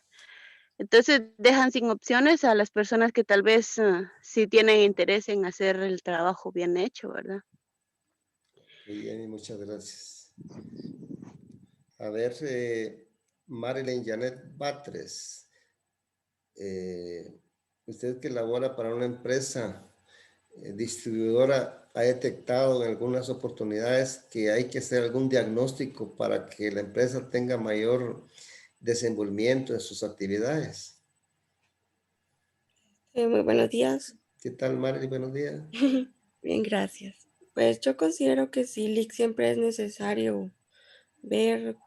D: Entonces dejan sin opciones a las personas que tal vez sí tienen interés en hacer el trabajo bien hecho, ¿verdad?
A: Jenny, muchas gracias. A ver, Marilyn Janet Batres. usted que labora para una empresa distribuidora, ha detectado en algunas oportunidades que hay que hacer algún diagnóstico para que la empresa tenga mayor desenvolvimiento en sus actividades.
F: Muy buenos días.
A: ¿Qué tal, Mari? Buenos días.
F: Bien, gracias. Pues yo considero que sí, Lick, siempre es necesario ver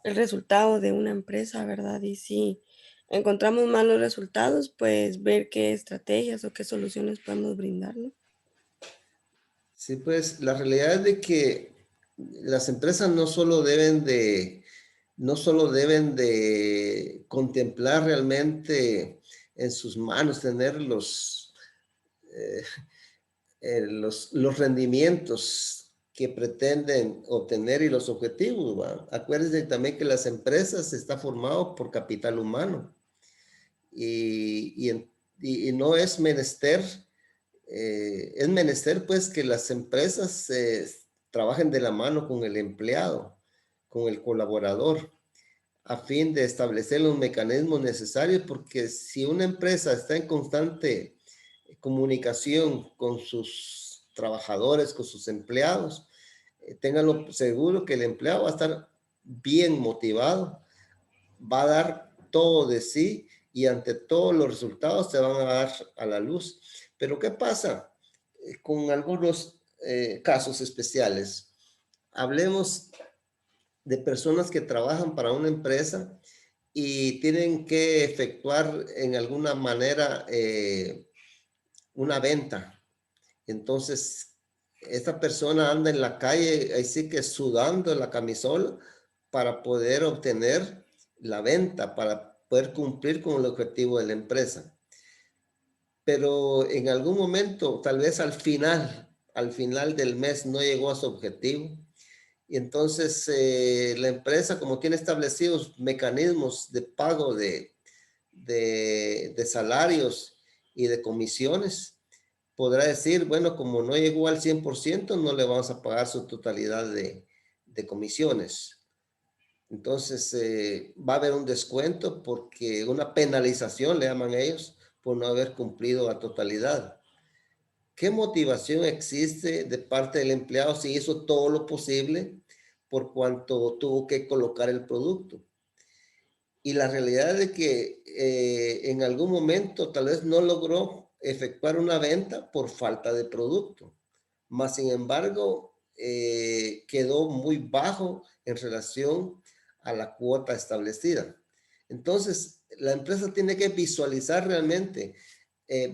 F: el resultado de una empresa, ¿verdad? Y si encontramos malos resultados, pues ver qué estrategias o qué soluciones podemos brindar, ¿no?
A: Sí, pues la realidad es de que las empresas no solo deben de contemplar realmente en sus manos tener eh, los rendimientos que pretenden obtener y los objetivos, ¿va? Acuérdense también que las empresas está formado por capital humano y no es menester, es menester pues que las empresas trabajen de la mano con el empleado, con el colaborador, a fin de establecer los mecanismos necesarios, porque si una empresa está en constante comunicación con sus trabajadores, con sus empleados, ténganlo seguro que el empleado va a estar bien motivado, va a dar todo de sí y ante todos los resultados se van a dar a la luz. Pero ¿qué pasa con algunos casos especiales? Hablemos de personas que trabajan para una empresa y tienen que efectuar en alguna manera una venta. Entonces, esta persona anda en la calle, ahí sí que sudando la camisola para poder obtener la venta, para poder cumplir con el objetivo de la empresa. Pero en algún momento, tal vez al final del mes no llegó a su objetivo. Y entonces la empresa, como tiene establecidos mecanismos de pago de salarios y de comisiones, podrá decir, bueno, como no llegó al 100%, no le vamos a pagar su totalidad de comisiones. Entonces, va a haber un descuento porque una penalización, le llaman ellos, por no haber cumplido la totalidad. ¿Qué motivación existe de parte del empleado si hizo todo lo posible por cuanto tuvo que colocar el producto? Y la realidad es de que en algún momento tal vez no logró efectuar una venta por falta de producto. Más sin embargo, quedó muy bajo en relación a la cuota establecida. Entonces, la empresa tiene que visualizar realmente,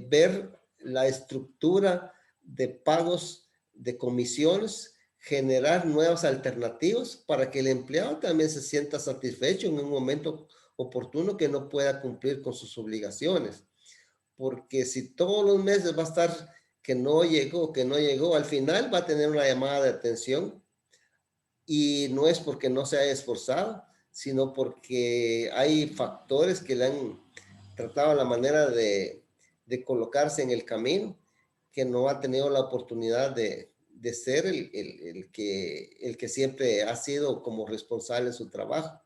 A: ver la estructura de pagos de comisiones, generar nuevas alternativas para que el empleado también se sienta satisfecho en un momento oportuno que no pueda cumplir con sus obligaciones. Porque si todos los meses va a estar que no llegó, al final va a tener una llamada de atención y no es porque no se haya esforzado, sino porque hay factores que le han tratado la manera de colocarse en el camino, que no ha tenido la oportunidad de ser el que siempre ha sido como responsable de su trabajo.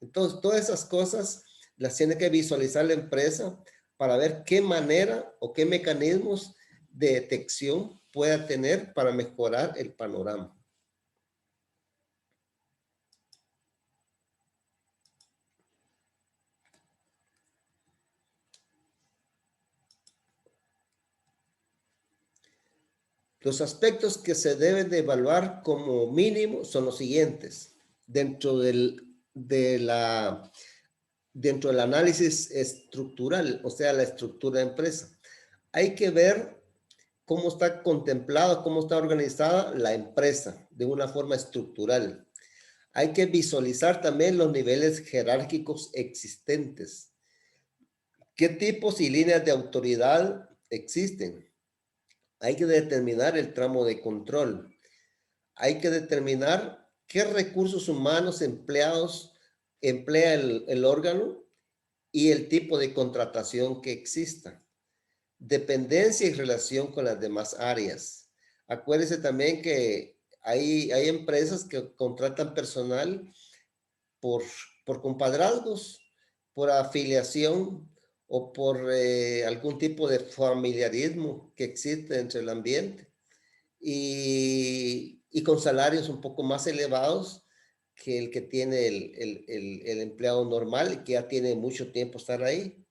A: Entonces, todas esas cosas las tiene que visualizar la empresa para ver qué manera o qué mecanismos de detección pueda tener para mejorar el panorama. Los aspectos que se deben de evaluar como mínimo son los siguientes. Dentro del análisis estructural, o sea, la estructura de empresa, hay que ver cómo está contemplada, cómo está organizada la empresa de una forma estructural. Hay que visualizar también los niveles jerárquicos existentes. ¿Qué tipos y líneas de autoridad existen? Hay que determinar el tramo de control. Hay que determinar qué recursos humanos empleados emplea el órgano y el tipo de contratación que exista. Dependencia y relación con las demás áreas. Acuérdense también que hay empresas que contratan personal por, por compadrazgos, por afiliación o por algún tipo de familiarismo que existe entre el ambiente y con salarios un poco más elevados que el que tiene el empleado normal y que ya tiene mucho tiempo estar ahí.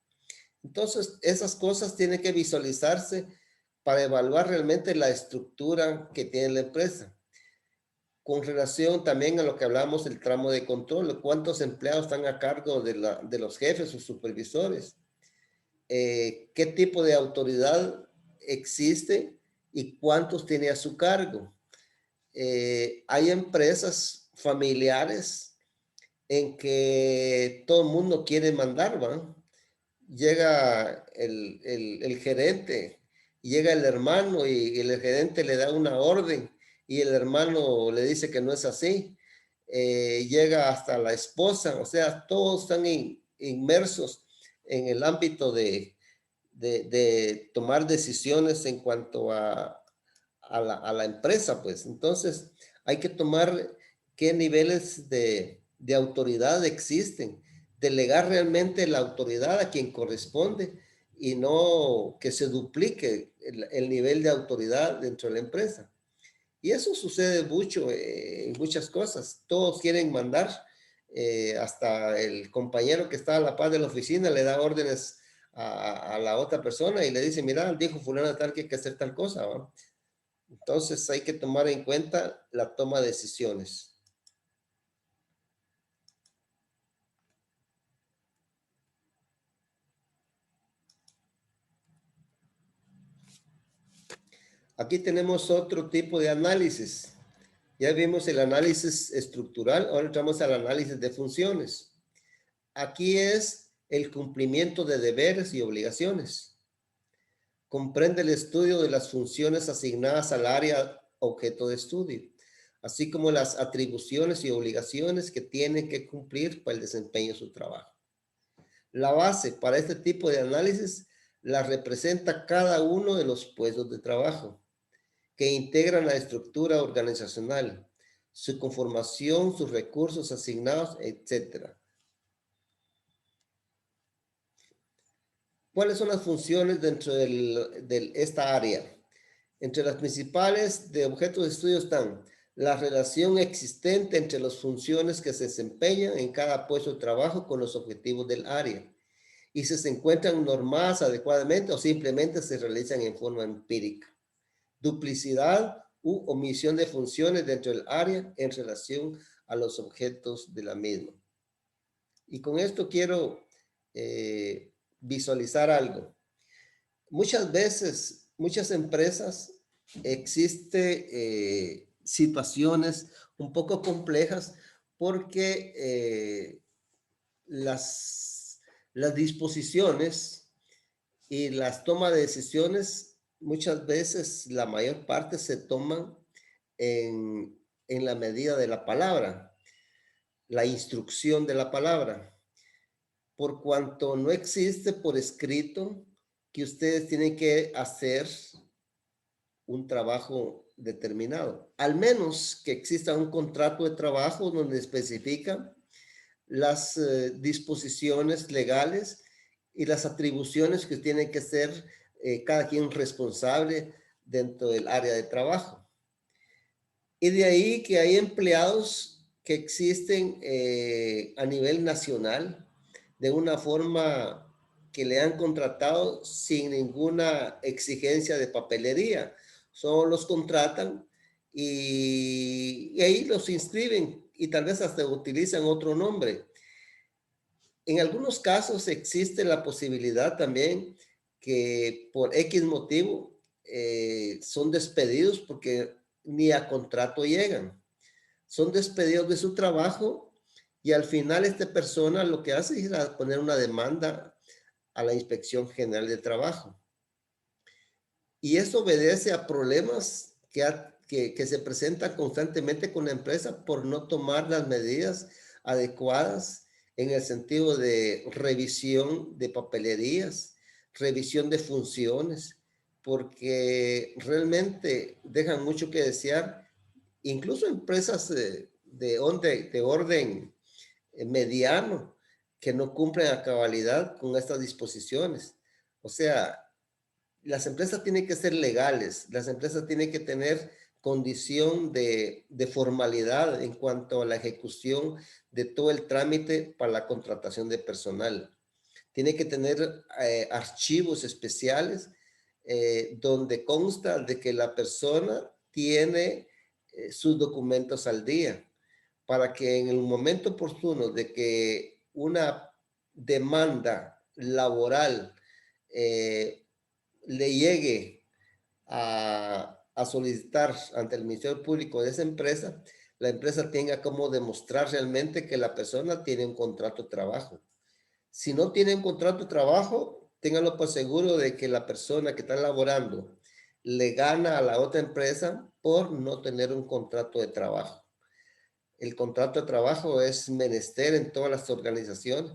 A: Entonces, esas cosas tienen que visualizarse para evaluar realmente la estructura que tiene la empresa. Con relación también a lo que hablamos del tramo de control, cuántos empleados están a cargo de los jefes o supervisores, qué tipo de autoridad existe y cuántos tiene a su cargo. Hay empresas familiares en que todo el mundo quiere mandar, ¿va? Llega el gerente, llega el hermano y el gerente le da una orden y el hermano le dice que no es así. Llega hasta la esposa, o sea, todos están inmersos en el ámbito de tomar decisiones en cuanto a la empresa, pues. Entonces, hay que tomar qué niveles de autoridad existen, delegar realmente la autoridad a quien corresponde y no que se duplique el nivel de autoridad dentro de la empresa. Y eso sucede mucho en muchas cosas. Todos quieren mandar, hasta el compañero que está a la par de la oficina le da órdenes a la otra persona y le dice, mira, dijo fulano tal que hay que hacer tal cosa, ¿va? Entonces hay que tomar en cuenta la toma de decisiones. Aquí tenemos otro tipo de análisis. Ya vimos el análisis estructural, ahora entramos al análisis de funciones. Aquí es el cumplimiento de deberes y obligaciones. Comprende el estudio de las funciones asignadas al área objeto de estudio, así como las atribuciones y obligaciones que tienen que cumplir para el desempeño de su trabajo. La base para este tipo de análisis la representa cada uno de los puestos de trabajo que integran la estructura organizacional, su conformación, sus recursos asignados, etc. ¿Cuáles son las funciones dentro de esta área? Entre las principales de objetos de estudio están la relación existente entre las funciones que se desempeñan en cada puesto de trabajo con los objetivos del área y si se encuentran normadas adecuadamente o simplemente se realizan en forma empírica. Duplicidad u omisión de funciones dentro del área en relación a los objetos de la misma. Y con esto quiero visualizar algo. Muchas veces, muchas empresas, existe situaciones un poco complejas porque las disposiciones y las tomas de decisiones muchas veces, la mayor parte se toman en la medida de la palabra, la instrucción de la palabra, por cuanto no existe por escrito que ustedes tienen que hacer un trabajo determinado, al menos que exista un contrato de trabajo donde especifica las disposiciones legales y las atribuciones que tiene que ser cada quien responsable dentro del área de trabajo. Y de ahí que hay empleados que existen a nivel nacional de una forma que le han contratado sin ninguna exigencia de papelería. Solo los contratan y ahí los inscriben y tal vez hasta utilizan otro nombre. En algunos casos existe la posibilidad también que por X motivo son despedidos porque ni a contrato llegan. Son despedidos de su trabajo y al final esta persona lo que hace es poner una demanda a la Inspección General de Trabajo. Y eso obedece a problemas que se presentan constantemente con la empresa por no tomar las medidas adecuadas en el sentido de revisión de papelerías, revisión de funciones, porque realmente dejan mucho que desear, incluso empresas de orden mediano, que no cumplen a cabalidad con estas disposiciones. O sea, las empresas tienen que ser legales, las empresas tienen que tener condición de formalidad en cuanto a la ejecución de todo el trámite para la contratación de personal. Tiene que tener archivos especiales donde consta de que la persona tiene sus documentos al día, para que en el momento oportuno de que una demanda laboral le llegue a solicitar ante el Ministerio Público de esa empresa, la empresa tenga como demostrar realmente que la persona tiene un contrato de trabajo. Si no tiene un contrato de trabajo, ténganlo por seguro de que la persona que está laborando le gana a la otra empresa por no tener un contrato de trabajo. El contrato de trabajo es menester en todas las organizaciones,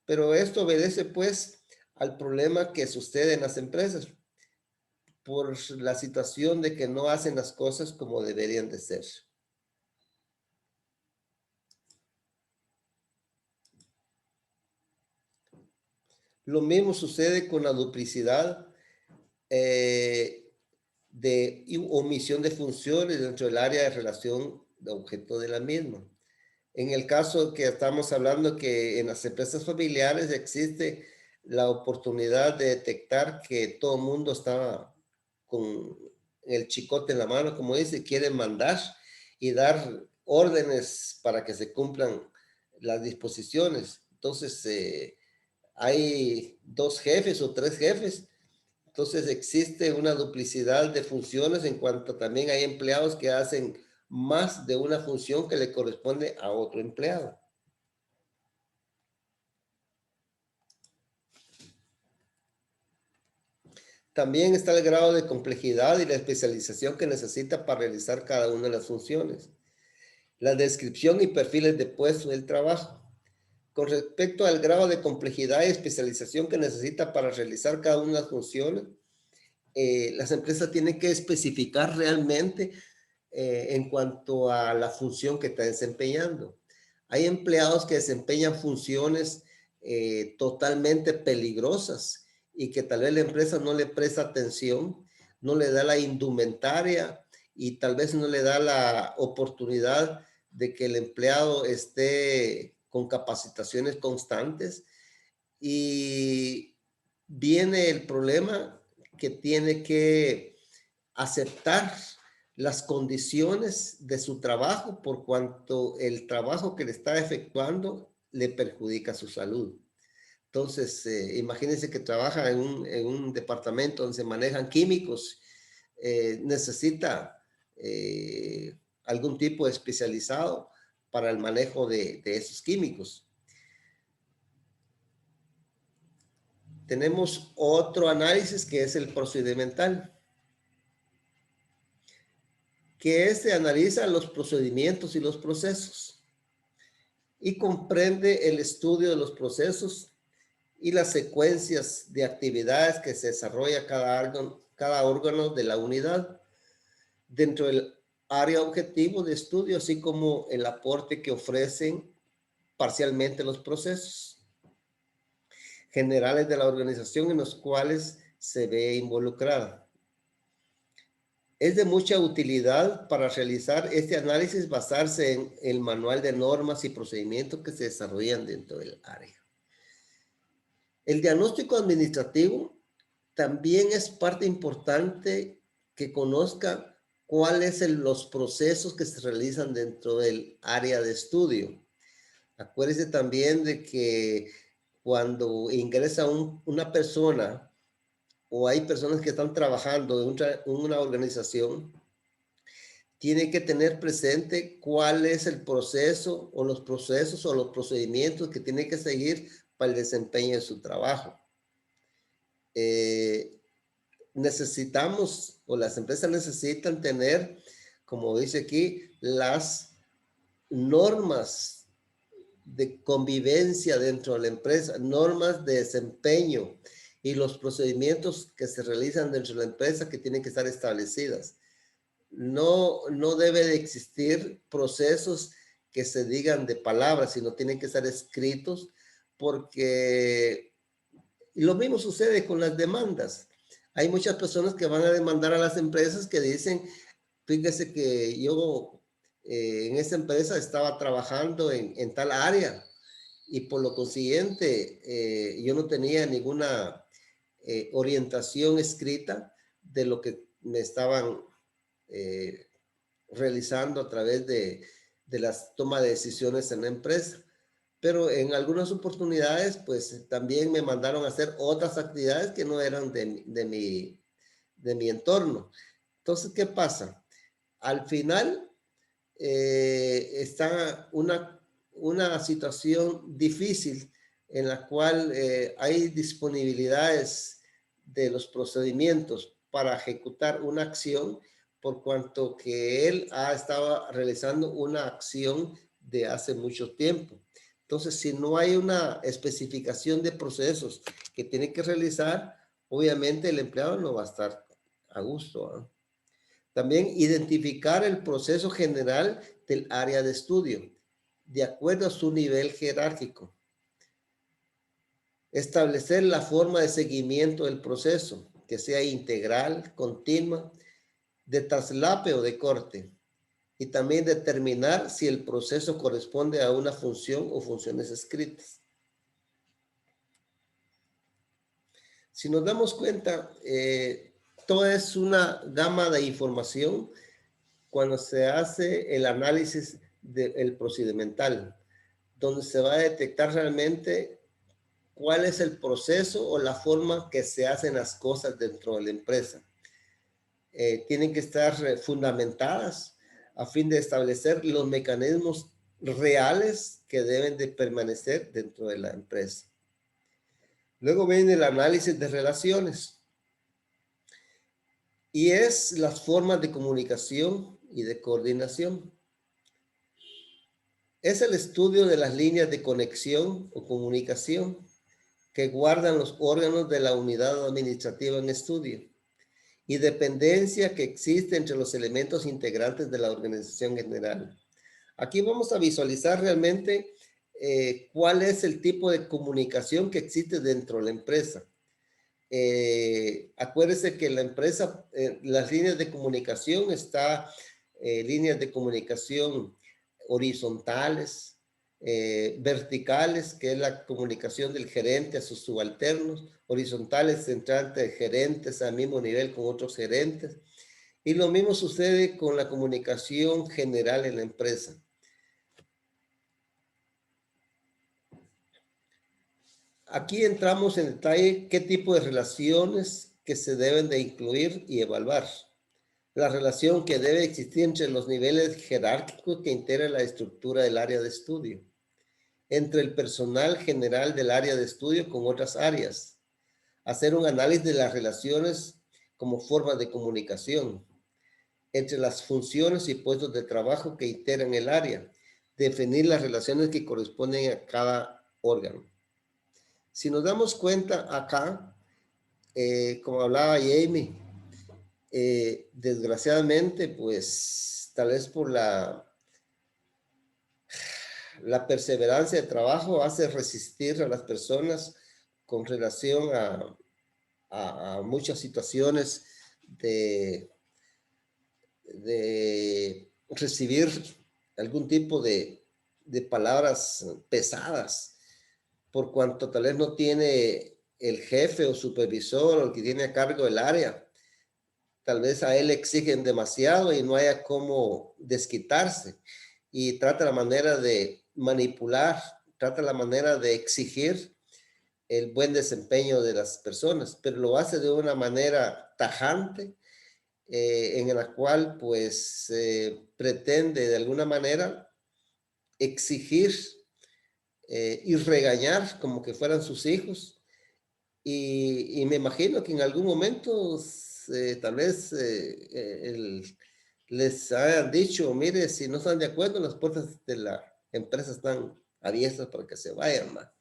A: pero esto obedece pues al problema que sucede en las empresas por la situación de que no hacen las cosas como deberían de ser. Lo mismo sucede con la duplicidad de omisión de funciones dentro del área de relación de objeto de la misma. En el caso que estamos hablando que en las empresas familiares existe la oportunidad de detectar que todo el mundo está con el chicote en la mano, como dice, quiere mandar y dar órdenes para que se cumplan las disposiciones. Entonces, hay 2 jefes o 3 jefes. Entonces existe una duplicidad de funciones en cuanto también hay empleados que hacen más de una función que le corresponde a otro empleado. También está el grado de complejidad y la especialización que necesita para realizar cada una de las funciones. La descripción y perfiles de puesto del trabajo. Con respecto al grado de complejidad y especialización que necesita para realizar cada una de las funciones, las empresas tienen que especificar realmente en cuanto a la función que está desempeñando. Hay empleados que desempeñan funciones totalmente peligrosas y que tal vez la empresa no le presta atención, no le da la indumentaria y tal vez no le da la oportunidad de que el empleado esté con capacitaciones constantes, y viene el problema que tiene que aceptar las condiciones de su trabajo por cuanto el trabajo que le está efectuando le perjudica su salud. Entonces, imagínense que trabaja en un departamento donde se manejan químicos, necesita algún tipo de especializado para el manejo de esos químicos. Tenemos otro análisis que es el procedimental, que analiza los procedimientos y los procesos y comprende el estudio de los procesos y las secuencias de actividades que se desarrolla cada órgano de la unidad dentro del área objetivo de estudio, así como el aporte que ofrecen parcialmente los procesos generales de la organización en los cuales se ve involucrada. Es de mucha utilidad para realizar este análisis basarse en el manual de normas y procedimientos que se desarrollan dentro del área. El diagnóstico administrativo también es parte importante que conozca cuáles son los procesos que se realizan dentro del área de estudio. Acuérdese también de que cuando ingresa una persona o hay personas que están trabajando en una organización, tiene que tener presente cuál es el proceso o los procesos o los procedimientos que tiene que seguir para el desempeño de su trabajo. Necesitamos, o las empresas necesitan tener, como dice aquí, las normas de convivencia dentro de la empresa, normas de desempeño y los procedimientos que se realizan dentro de la empresa que tienen que estar establecidas. No debe de existir procesos que se digan de palabras, sino tienen que estar escritos porque lo mismo sucede con las demandas. Hay muchas personas que van a demandar a las empresas que dicen, fíjese que yo en esa empresa estaba trabajando en tal área y por lo consiguiente yo no tenía ninguna orientación escrita de lo que me estaban realizando a través de las tomas de decisiones en la empresa. Pero en algunas oportunidades, pues también me mandaron a hacer otras actividades que no eran de mi entorno. Entonces, ¿qué pasa? Al final está una situación difícil en la cual hay disponibilidades de los procedimientos para ejecutar una acción por cuanto que él ha estado realizando una acción de hace mucho tiempo. Entonces, si no hay una especificación de procesos que tiene que realizar, obviamente el empleado no va a estar a gusto, ¿eh? También identificar el proceso general del área de estudio, de acuerdo a su nivel jerárquico. Establecer la forma de seguimiento del proceso, que sea integral, continua, de traslape o de corte. Y también determinar si el proceso corresponde a una función o funciones escritas. Si nos damos cuenta, toda es una gama de información cuando se hace el análisis del procedimental, donde se va a detectar realmente cuál es el proceso o la forma que se hacen las cosas dentro de la empresa. Tienen que estar fundamentadas a fin de establecer los mecanismos reales que deben de permanecer dentro de la empresa. Luego viene el análisis de relaciones y es las formas de comunicación y de coordinación. Es el estudio de las líneas de conexión o comunicación que guardan los órganos de la unidad administrativa en estudio y dependencia que existe entre los elementos integrantes de la organización general. Aquí vamos a visualizar realmente cuál es el tipo de comunicación que existe dentro de la empresa. Acuérdese que la empresa, las líneas de comunicación líneas de comunicación horizontales, verticales, que es la comunicación del gerente a sus subalternos, horizontales entre gerentes al mismo nivel con otros gerentes. Y lo mismo sucede con la comunicación general en la empresa. Aquí entramos en detalle qué tipo de relaciones que se deben de incluir y evaluar. La relación que debe existir entre los niveles jerárquicos que integran la estructura del área de estudio, entre el personal general del área de estudio con otras áreas, hacer un análisis de las relaciones como formas de comunicación, entre las funciones y puestos de trabajo que integran el área, definir las relaciones que corresponden a cada órgano. Si nos damos cuenta acá, como hablaba Jamie, desgraciadamente, pues tal vez por la perseverancia de trabajo hace resistir a las personas con relación a muchas situaciones de recibir algún tipo de palabras pesadas, por cuanto tal vez no tiene el jefe o supervisor o el que tiene a cargo el área. Tal vez a él le exigen demasiado y no haya cómo desquitarse. Y trata la manera de manipular, trata la manera de exigir el buen desempeño de las personas, pero lo hace de una manera tajante, en la cual pues pretende de alguna manera exigir y regañar como que fueran sus hijos. Y me imagino que en algún momento tal vez les hayan dicho, mire, si no están de acuerdo, las puertas de la empresa están abiertas para que se vayan, ¿va?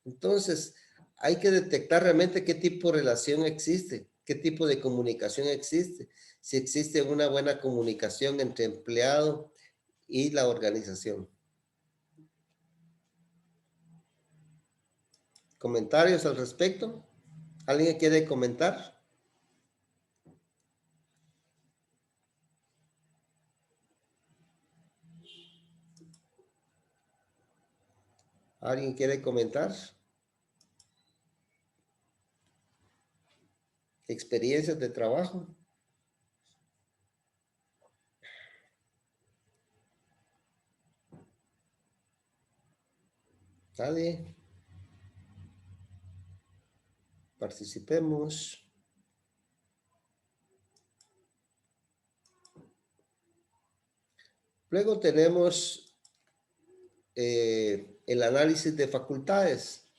A: Entonces, hay que detectar realmente qué tipo de relación existe, qué tipo de comunicación existe, si existe una buena comunicación entre empleado y la organización. ¿Comentarios al respecto? ¿Alguien quiere comentar? ¿Alguien quiere comentar? ¿Experiencias de trabajo? ¿Nadie? Participemos. Luego tenemos el análisis de facultades,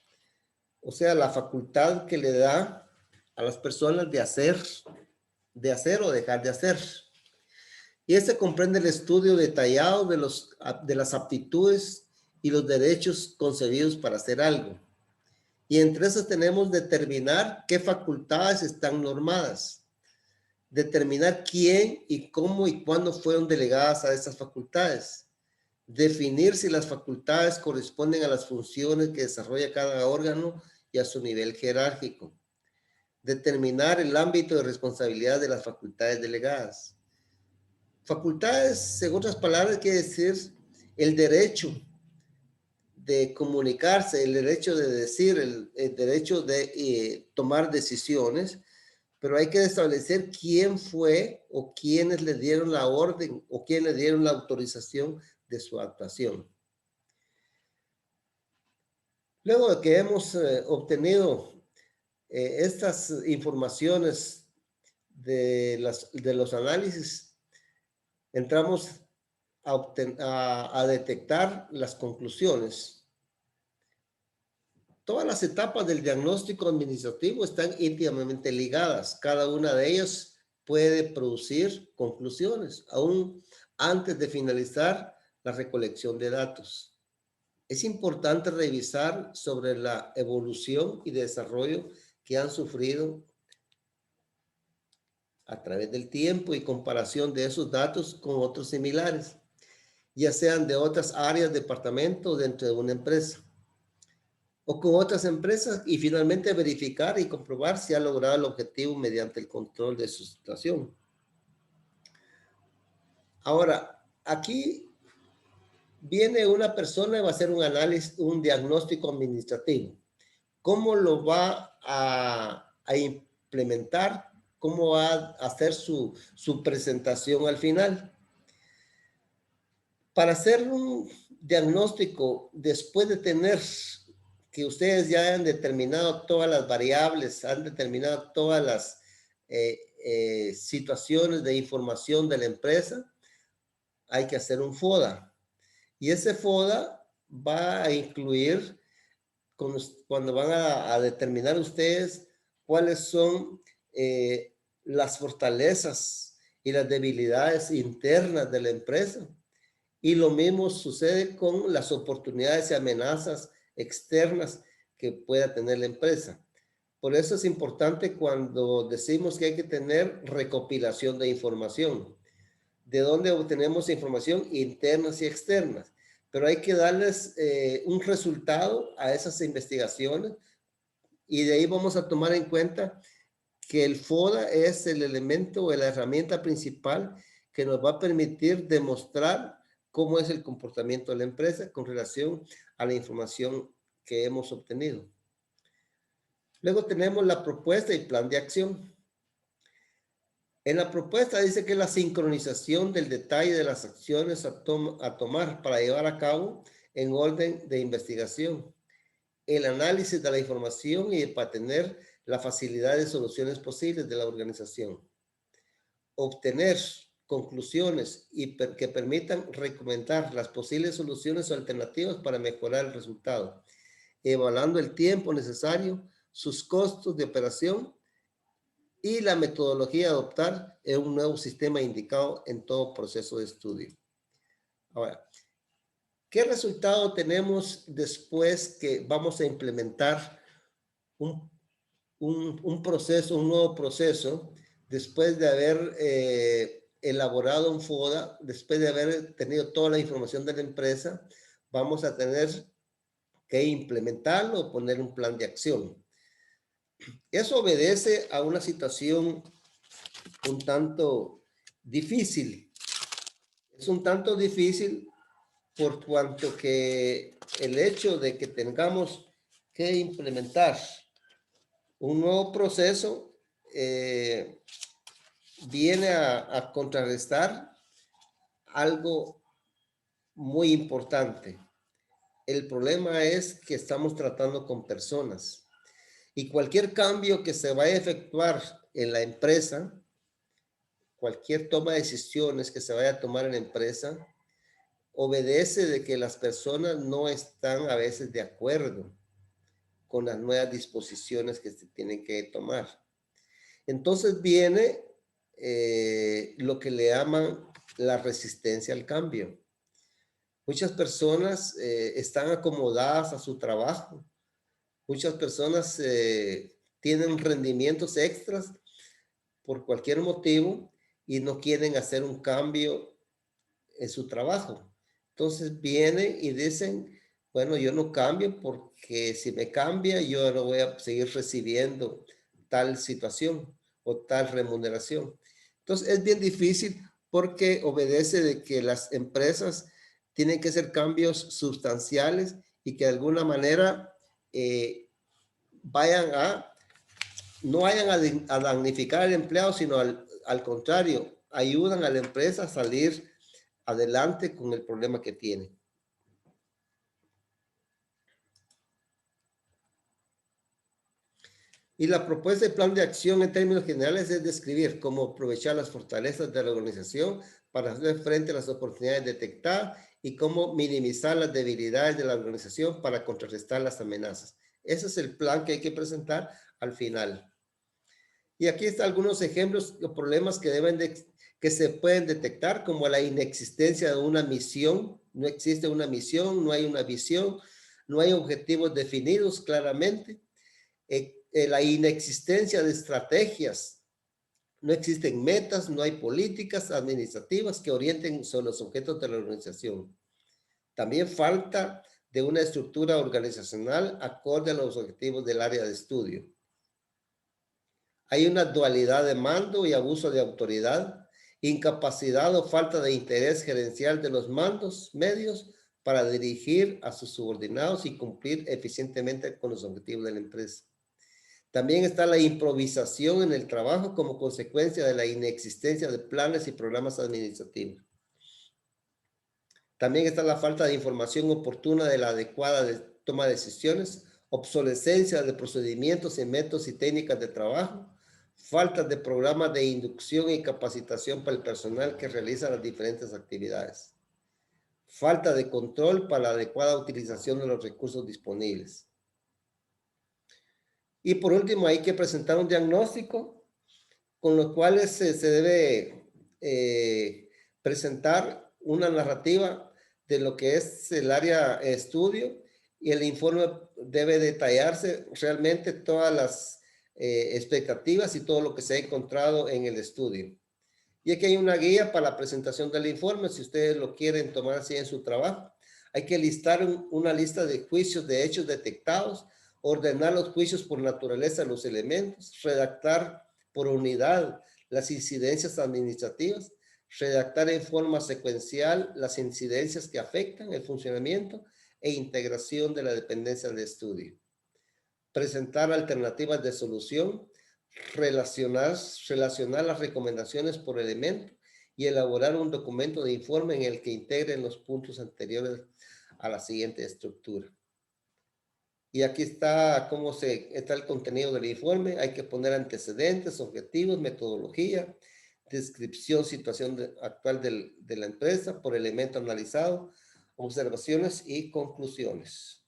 A: o sea, la facultad que le da a las personas de hacer o dejar de hacer. Y este comprende el estudio detallado de las aptitudes y los derechos concebidos para hacer algo. Y entre esas tenemos determinar qué facultades están normadas, determinar quién y cómo y cuándo fueron delegadas a esas facultades, definir si las facultades corresponden a las funciones que desarrolla cada órgano y a su nivel jerárquico, determinar el ámbito de responsabilidad de las facultades delegadas. Facultades, en otras palabras, quiere decir el derecho de comunicarse, el derecho de decir, el derecho de tomar decisiones, pero hay que establecer quién fue o quiénes le dieron la orden o quiénes le dieron la autorización de su actuación. Luego de que hemos obtenido estas informaciones de los análisis, entramos a detectar las conclusiones. Todas las etapas del diagnóstico administrativo están íntimamente ligadas. Cada una de ellas puede producir conclusiones, aún antes de finalizar la recolección de datos. Es importante revisar sobre la evolución y desarrollo que han sufrido a través del tiempo y comparación de esos datos con otros similares, ya sean de otras áreas, departamentos dentro de una empresa o con otras empresas, y finalmente verificar y comprobar si ha logrado el objetivo mediante el control de su situación. Ahora, aquí viene una persona y va a hacer un análisis, un diagnóstico administrativo. ¿Cómo lo va a implementar? ¿Cómo va a hacer su presentación al final? Para hacer un diagnóstico, después de tener que ustedes ya han determinado todas las variables, han determinado todas las situaciones de información de la empresa, hay que hacer un FODA. Y ese FODA va a incluir, cuando van a determinar ustedes cuáles son las fortalezas y las debilidades internas de la empresa. Y lo mismo sucede con las oportunidades y amenazas externas que pueda tener la empresa. Por eso es importante cuando decimos que hay que tener recopilación de información. ¿De dónde obtenemos información? Internas y externas. Pero hay que darles un resultado a esas investigaciones, y de ahí vamos a tomar en cuenta que el FODA es el elemento o la herramienta principal que nos va a permitir demostrar cómo es el comportamiento de la empresa con relación a la información que hemos obtenido. Luego tenemos la propuesta y plan de acción. En la propuesta dice que la sincronización del detalle de las acciones a tomar para llevar a cabo en orden de investigación, el análisis de la información y para tener la facilidad de soluciones posibles de la organización, obtener conclusiones que permitan recomendar las posibles soluciones o alternativas para mejorar el resultado, evaluando el tiempo necesario, sus costos de operación y la metodología a adoptar en un nuevo sistema indicado en todo proceso de estudio. Ahora, ¿qué resultado tenemos después que vamos a implementar un proceso, un nuevo proceso, después de haber elaborado un FODA, después de haber tenido toda la información de la empresa? Vamos a tener que implementarlo o poner un plan de acción. Eso obedece a una situación un tanto difícil. Es un tanto difícil por cuanto que el hecho de que tengamos que implementar un nuevo proceso viene a contrarrestar algo muy importante. El problema es que estamos tratando con personas y cualquier cambio que se vaya a efectuar en la empresa, cualquier toma de decisiones que se vaya a tomar en la empresa, obedece de que las personas no están a veces de acuerdo con las nuevas disposiciones que se tienen que tomar. Entonces viene lo que le llaman la resistencia al cambio. Muchas personas están acomodadas a su trabajo. Muchas personas tienen rendimientos extras por cualquier motivo y no quieren hacer un cambio en su trabajo. Entonces vienen y dicen, bueno, yo no cambio porque si me cambia yo no voy a seguir recibiendo tal situación o tal remuneración. Entonces es bien difícil porque obedece de que las empresas tienen que hacer cambios sustanciales y que de alguna manera no vayan a damnificar al empleado, sino al contrario, ayudan a la empresa a salir adelante con el problema que tiene. Y la propuesta de plan de acción en términos generales es describir cómo aprovechar las fortalezas de la organización para hacer frente a las oportunidades detectadas y cómo minimizar las debilidades de la organización para contrarrestar las amenazas. Ese es el plan que hay que presentar al final. Y aquí están algunos ejemplos de problemas que se pueden detectar, como la inexistencia de una misión. No existe una misión, no hay una visión, no hay objetivos definidos claramente. La inexistencia de estrategias. No existen metas, no hay políticas administrativas que orienten sobre los objetos de la organización. También falta de una estructura organizacional acorde a los objetivos del área de estudio. Hay una dualidad de mando y abuso de autoridad, incapacidad o falta de interés gerencial de los mandos medios para dirigir a sus subordinados y cumplir eficientemente con los objetivos de la empresa. También está la improvisación en el trabajo como consecuencia de la inexistencia de planes y programas administrativos. También está la falta de información oportuna de la adecuada toma de decisiones, obsolescencia de procedimientos y métodos y técnicas de trabajo, falta de programas de inducción y capacitación para el personal que realiza las diferentes actividades, falta de control para la adecuada utilización de los recursos disponibles. Y por último, hay que presentar un diagnóstico con los cuales se debe presentar una narrativa de lo que es el área de estudio, y el informe debe detallarse realmente todas las expectativas y todo lo que se ha encontrado en el estudio. Y aquí hay una guía para la presentación del informe, si ustedes lo quieren tomar así en su trabajo. Hay que listar una lista de juicios de hechos detectados, ordenar los juicios por naturaleza de los elementos, redactar por unidad las incidencias administrativas, redactar en forma secuencial las incidencias que afectan el funcionamiento e integración de la dependencia de estudio, presentar alternativas de solución, relacionar las recomendaciones por elemento y elaborar un documento de informe en el que integren los puntos anteriores a la siguiente estructura. Y aquí está cómo está el contenido del informe. Hay que poner antecedentes, objetivos, metodología, descripción, situación actual de la empresa por elemento analizado, observaciones y conclusiones.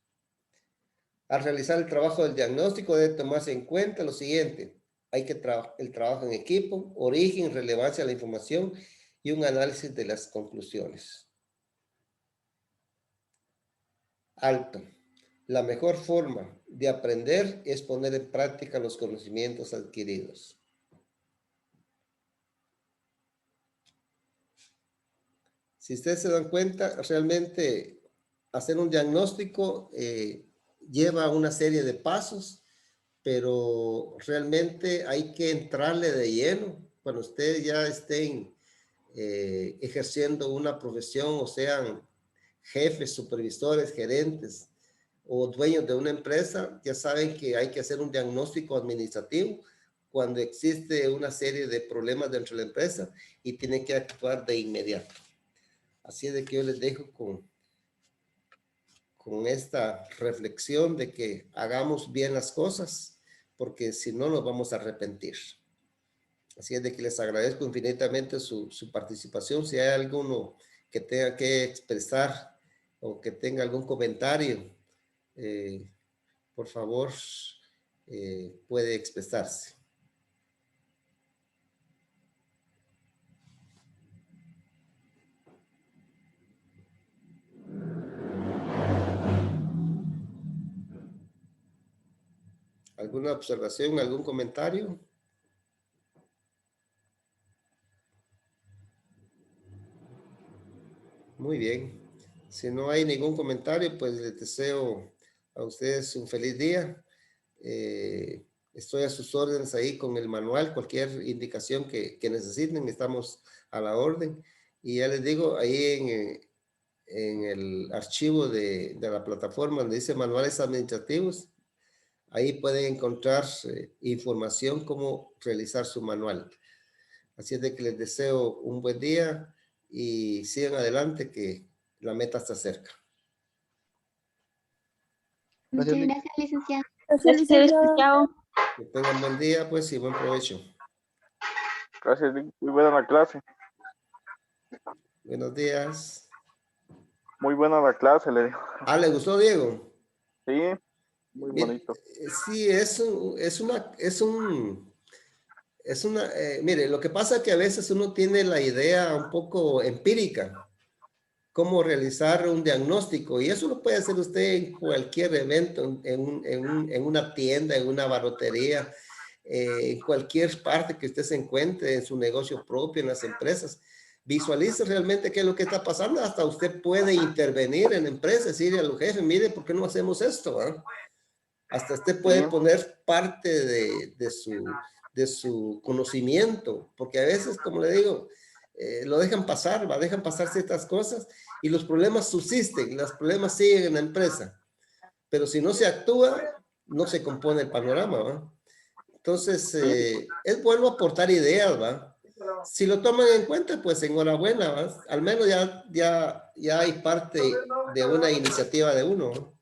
A: Al realizar el trabajo del diagnóstico debe tomarse en cuenta lo siguiente. Hay que el trabajo en equipo, origen, relevancia de la información y un análisis de las conclusiones. Alto. La mejor forma de aprender es poner en práctica los conocimientos adquiridos. Si ustedes se dan cuenta, realmente hacer un diagnóstico lleva una serie de pasos, pero realmente hay que entrarle de lleno cuando ustedes ya estén ejerciendo una profesión, o sean jefes, supervisores, gerentes o dueños de una empresa. Ya saben que hay que hacer un diagnóstico administrativo cuando existe una serie de problemas dentro de la empresa y tienen que actuar de inmediato. Así es de que yo les dejo con esta reflexión de que hagamos bien las cosas, porque si no nos vamos a arrepentir. Así es de que les agradezco infinitamente su participación. Si hay alguno que tenga que expresar o que tenga algún comentario, por favor, puede expresarse. ¿Alguna observación, algún comentario? Muy bien. Si no hay ningún comentario, pues les deseo a ustedes un feliz día. Estoy a sus órdenes ahí con el manual, cualquier indicación que necesiten, estamos a la orden. Y ya les digo, ahí en el archivo de la plataforma donde dice manuales administrativos, ahí pueden encontrar información cómo realizar su manual. Así es de que les deseo un buen día y sigan adelante que la meta está cerca.
G: Muchas gracias, licenciado.
F: Gracias, licenciado.
E: Chao.
A: Que tengan buen día, pues, y buen provecho.
H: Gracias, muy buena la clase.
A: Buenos días.
H: Muy buena la clase, le digo.
A: Ah, ¿le gustó, Diego?
H: Sí, muy bonito.
A: Sí, mire, lo que pasa es que a veces uno tiene la idea un poco empírica, cómo realizar un diagnóstico, y eso lo puede hacer usted en cualquier evento, en una tienda, en una barrotería, en cualquier parte que usted se encuentre, en su negocio propio, en las empresas. Visualice realmente qué es lo que está pasando. Hasta usted puede intervenir en la empresa, decirle a los jefes, mire, ¿por qué no hacemos esto? Hasta usted puede poner parte de su conocimiento, porque a veces, como le digo, lo dejan pasar, dejan pasar ciertas cosas y los problemas subsisten, los problemas siguen en la empresa. Pero si no se actúa, no se compone el panorama, ¿va? Entonces, es bueno aportar ideas, ¿va? Si lo toman en cuenta, pues enhorabuena, ¿va? Al menos ya hay parte de una iniciativa de uno, ¿no?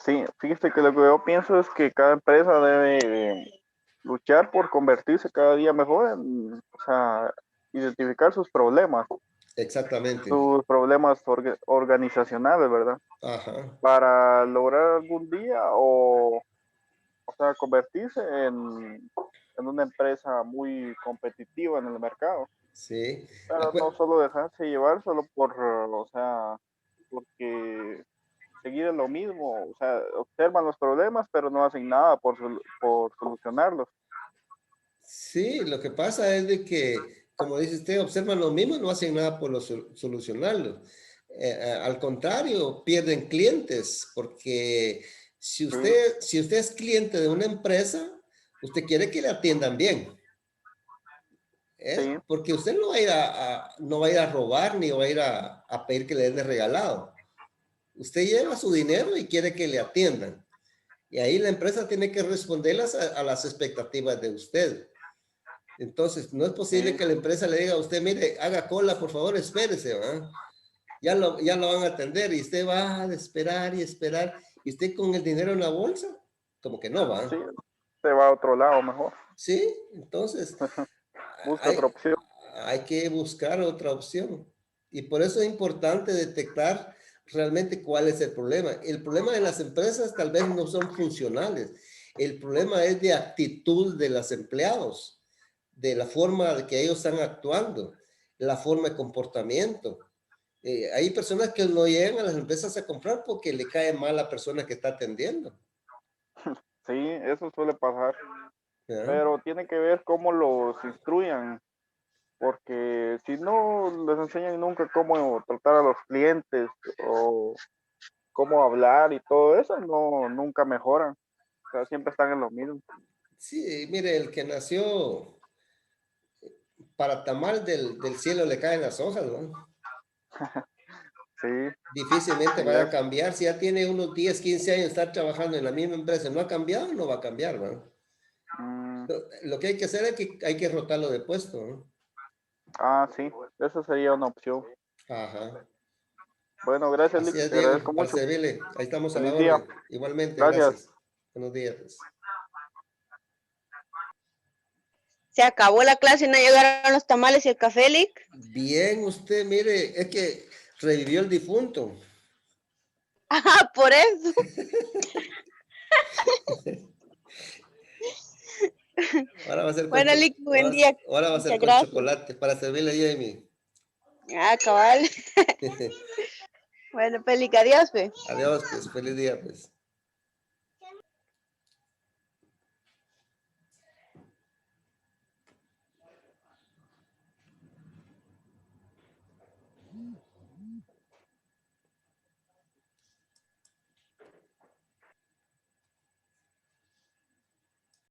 H: Sí, fíjese que lo que yo pienso es que cada empresa debe luchar por convertirse cada día mejor, o sea, identificar sus problemas.
A: Exactamente.
H: Sus problemas organizacionales, ¿verdad?
A: Ajá.
H: Para lograr algún día o sea, convertirse en una empresa muy competitiva en el mercado.
A: Sí.
H: Pero no solo dejarse llevar solo por, o sea, porque seguir en lo mismo, o sea, observan los problemas, pero no hacen nada por solucionarlos.
A: Sí, lo que pasa es de que, como dice usted, observan lo mismo y no hacen nada por solucionarlo. Al contrario, pierden clientes, porque si usted es cliente de una empresa, usted quiere que le atiendan bien. Porque usted no va a ir a robar ni va a ir a pedir que le den de regalado. Usted lleva su dinero y quiere que le atiendan. Y ahí la empresa tiene que responderlas a las expectativas de usted. Entonces, no es posible que la empresa le diga a usted, mire, haga cola, por favor, espérese, ¿verdad? Ya lo van a atender y usted va a esperar y esperar. Y usted con el dinero en la bolsa, como que no va.
H: Sí, se va a otro lado mejor.
A: Sí, entonces
H: busca otra opción.
A: Hay que buscar otra opción. Y por eso es importante detectar realmente cuál es el problema. El problema de las empresas tal vez no son funcionales. El problema es de actitud de los empleados, de la forma de que ellos están actuando, la forma de comportamiento. Hay personas que no llegan a las empresas a comprar porque le cae mal la persona que está atendiendo.
H: Sí, eso suele pasar.
A: ¿Ya?
H: Pero tiene que ver cómo los instruyan, porque si no les enseñan nunca cómo tratar a los clientes o cómo hablar y todo eso, no, nunca mejoran. O sea, siempre están en lo mismo.
A: Sí, mire, el que nació para tamal del cielo le caen las hojas, ¿no?
H: Sí,
A: Difícilmente
H: sí
A: van a
H: es.
A: cambiar. Si ya tiene unos 10, 15 años de estar trabajando en la misma empresa, no ha cambiado, no va a cambiar, ¿no?
H: Mm,
A: Lo que hay que hacer es que hay que rotarlo de puesto, ¿no?
H: sí, esa sería una opción.
A: Ajá.
H: Bueno, gracias,
A: Así
H: Lick,
A: es,
H: te
A: Diego,
H: agradezco
A: para
H: mucho.
A: servirle. Ahí estamos a la
H: Feliz día.
A: orden. Igualmente,
H: Gracias.
A: gracias. Buenos días. Pues.
D: Se acabó la clase y no llegaron los tamales y el café, Lick.
A: Bien, usted, mire, es que revivió el difunto.
D: Ah, por eso.
A: Ahora va a ser con,
D: Bueno, Lick, buen día.
A: ahora va a ser
D: Muchas
A: con
D: gracias.
A: chocolate para servirle, Jamie.
D: Ah, cabal. Bueno, Pelica, adiós, pues.
A: Adiós, pues, feliz día, pues.